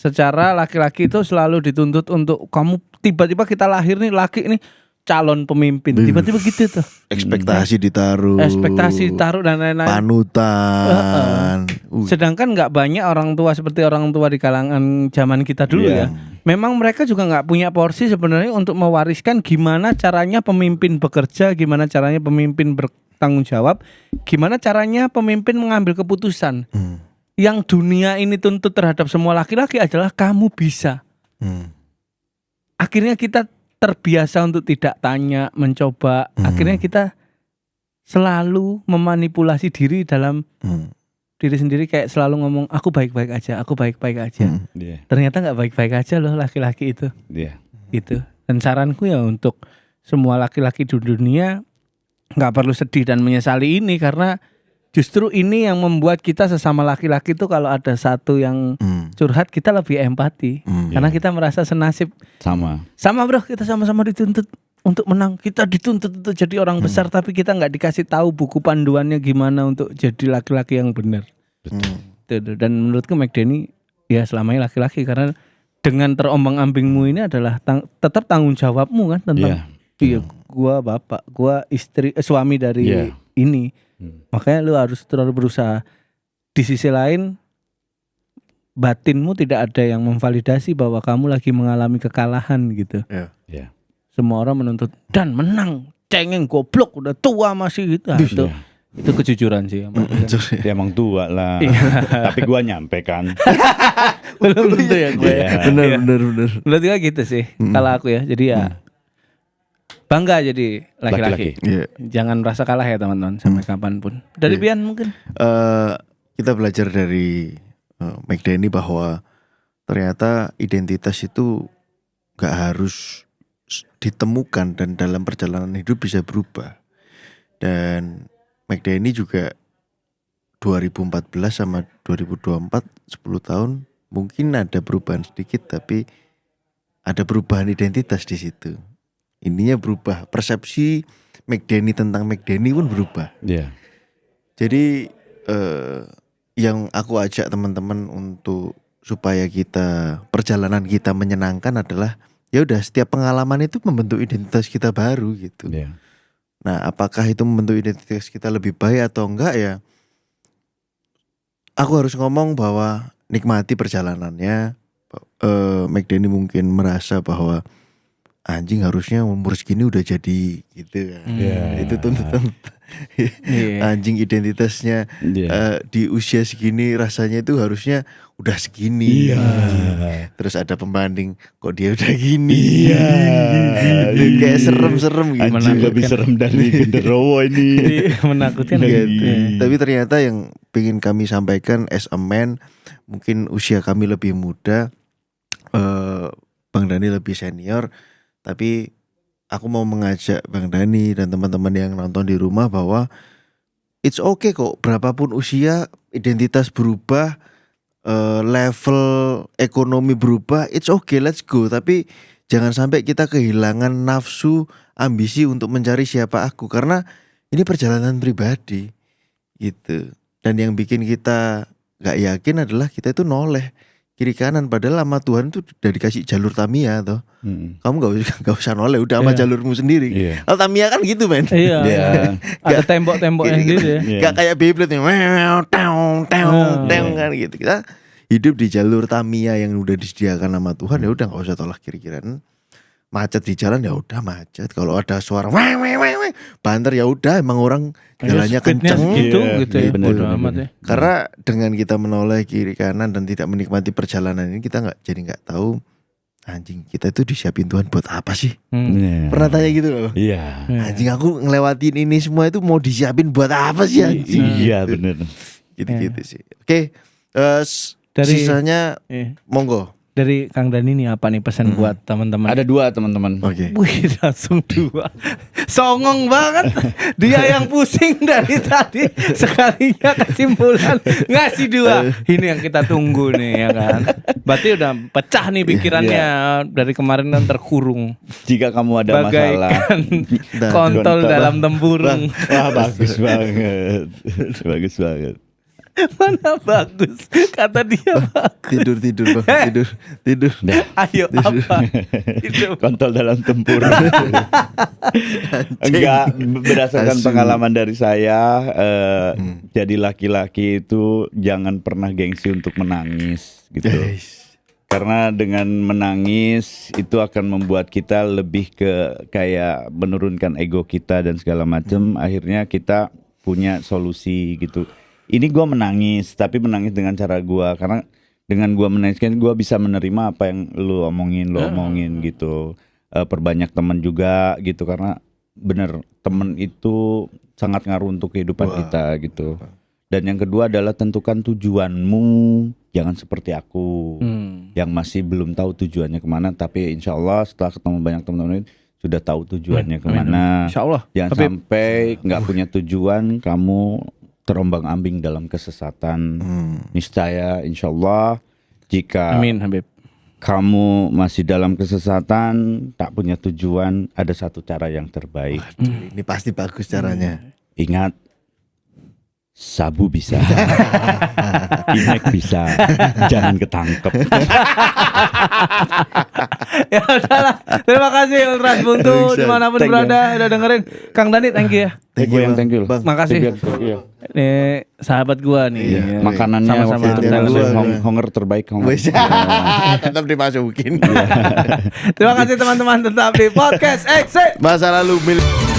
Secara laki-laki itu selalu dituntut untuk kamu tiba-tiba kita lahir nih laki nih calon pemimpin. Tiba-tiba gitu tuh. Ekspektasi ditaruh. Ekspektasi taruh dan lain-lain. Panutan. Sedangkan nggak banyak orang tua seperti orang tua di kalangan zaman kita dulu Iya. ya. Memang mereka juga nggak punya porsi sebenarnya untuk mewariskan gimana caranya pemimpin bekerja, gimana caranya pemimpin bertanggung jawab, gimana caranya pemimpin mengambil keputusan. Yang dunia ini tuntut terhadap semua laki-laki adalah kamu bisa. Akhirnya kita terbiasa untuk tidak tanya, mencoba. Akhirnya kita selalu memanipulasi diri dalam diri sendiri kayak selalu ngomong aku baik-baik aja, aku baik-baik aja. Iya, Ternyata nggak baik-baik aja loh laki-laki itu. iya. Gitu. Dan saranku ya untuk semua laki-laki di dunia nggak perlu sedih dan menyesali ini karena justru ini yang membuat kita sesama laki-laki tuh kalau ada satu yang curhat kita lebih empati karena kita merasa senasib. Sama bro, kita sama-sama dituntut untuk menang, kita dituntut untuk jadi orang besar tapi kita nggak dikasih tahu buku panduannya gimana untuk jadi laki-laki yang benar. Tuh. Dan menurutku McDenny ya selamanya laki-laki karena dengan terombang-ambingmu ini adalah tetap tanggung jawabmu kan tentang iya gua bapak, gua istri, suami dari ini. Makanya lu harus terus berusaha. Di sisi lain batinmu tidak ada yang memvalidasi bahwa kamu lagi mengalami kekalahan gitu. Iya. Semua orang menuntut dan menang, cengeng goblok udah tua masih gitu. Nah, itu kejujuran sih. Ya emang tua lah. Tapi gua nyampe kan. Belum tentu ya gue. Bener. Menurut gue gitu sih. Kalau aku ya. Jadi ya bangga jadi laki-laki. Iya. Jangan merasa kalah ya teman-teman sampai kapanpun. Dari Bian mungkin. Kita belajar dari McDenny bahwa ternyata identitas itu gak harus ditemukan dan dalam perjalanan hidup bisa berubah. Dan McDenny juga 2014 sama 2024 10 tahun mungkin ada perubahan sedikit tapi ada perubahan identitas di situ. Ininya berubah, persepsi McDenny tentang McDenny pun berubah. Iya. Jadi yang aku ajak teman-teman untuk supaya perjalanan kita menyenangkan adalah ya udah setiap pengalaman itu membentuk identitas kita baru gitu. Iya. Nah, apakah itu membentuk identitas kita lebih baik atau enggak ya? Aku harus ngomong bahwa nikmati perjalanannya. McDenny mungkin merasa bahwa anjing harusnya umur segini udah jadi gitu kan. Itu tuntutan anjing identitasnya di usia segini rasanya itu harusnya udah segini. Terus ada pembanding kok dia udah gini. Gitu. Kayak serem-serem gitu. Anjing lebih serem dari genderuwo ini. Menakutkan Gitu. gitu. Tapi ternyata yang ingin kami sampaikan as a man, mungkin usia kami lebih muda, Bang Dani lebih senior, tapi aku mau mengajak Bang Dani dan teman-teman yang nonton di rumah bahwa it's okay kok, berapapun usia, identitas berubah, level ekonomi berubah, it's okay, let's go. Tapi jangan sampai kita kehilangan nafsu, ambisi untuk mencari siapa aku, karena ini perjalanan pribadi gitu. Dan yang bikin kita gak yakin adalah kita itu noleh kiri kanan, padahal sama Tuhan tuh udah dikasih jalur Tamiya toh. Kamu gak usah noleh, udah sama jalurmu sendiri. Kalau Tamiya kan gitu men. Iya. Ada tembok-tembok yang gitu ya. Gak kayak Beyblade yang kan gitu. Kita hidup di jalur Tamiya yang udah disediakan sama Tuhan, ya udah gak usah tolak kiri kanan. Macet di jalan ya udah macet. Kalau ada suara banter ya udah, emang orang jalannya kenceng gitu ya. Gitu. Amat ya. Karena dengan kita menoleh kiri kanan dan tidak menikmati perjalanan ini, kita nggak tahu anjing kita itu disiapin Tuhan buat apa sih? Pernah tanya gitu loh. Iya. Anjing aku ngelewatin ini semua itu mau disiapin buat apa sih anjing? Iya benar. Gitu sih. Oke. Dari- Sisanya monggo. Dari Kang Dani nih apa nih pesan buat teman-teman? Ada 2 teman-teman. Oke. Wih, langsung 2. Songong banget. Dia yang pusing dari tadi, sekalinya kesimpulan ngasih 2. Ini yang kita tunggu nih ya kan. Berarti udah pecah nih pikirannya. Dari kemarin kan terkurung. Jika kamu ada masalah, Bagaikan kontol dalam tempurung. wah bagus banget. Bagus banget. Mana bagus? Kata dia bagus. Tidur bang. Tidur. Ayo apa? Itu. Kontol dalam tempur. Enggak, berdasarkan Asu. pengalaman dari saya, jadi laki-laki itu jangan pernah gengsi untuk menangis gitu. Karena dengan menangis itu akan membuat kita lebih ke kayak menurunkan ego kita dan segala macam. Akhirnya kita punya solusi gitu. Ini gue menangis, tapi menangis dengan cara gue. Karena dengan gue menangis kan gue bisa menerima apa yang lu omongin gitu. Perbanyak teman juga gitu, karena bener temen itu sangat ngaruh untuk kehidupan kita gitu. Dan yang kedua adalah tentukan tujuanmu, jangan seperti aku yang masih belum tahu tujuannya kemana, tapi insya Allah setelah ketemu banyak teman-teman sudah tahu tujuannya kemana. Insya Allah. Jangan sampai nggak punya tujuan, kamu terombang-ambing dalam kesesatan. Niscaya insya Allah jika Amin Habib. kamu masih dalam kesesatan, tak punya tujuan, ada satu cara yang terbaik. Waduh, ini pasti bagus caranya. Ingat, sabu bisa, inek bisa, jangan ketangkep. Ya udahlah. Terima kasih Ultras Buntu Bisa. dimanapun Thank you. berada udah dengerin. Kang Dani thank you ya. Thank you, Thank you. Bang. Makasih. Iya. Nih sahabat gua nih. Iya. Makanannya Sama-sama. waktu itu Iya, masih iya. honger terbaik. Wes. Tetap dimasukin. Terima kasih teman-teman, tetap di podcast Exit. Masa lalu milik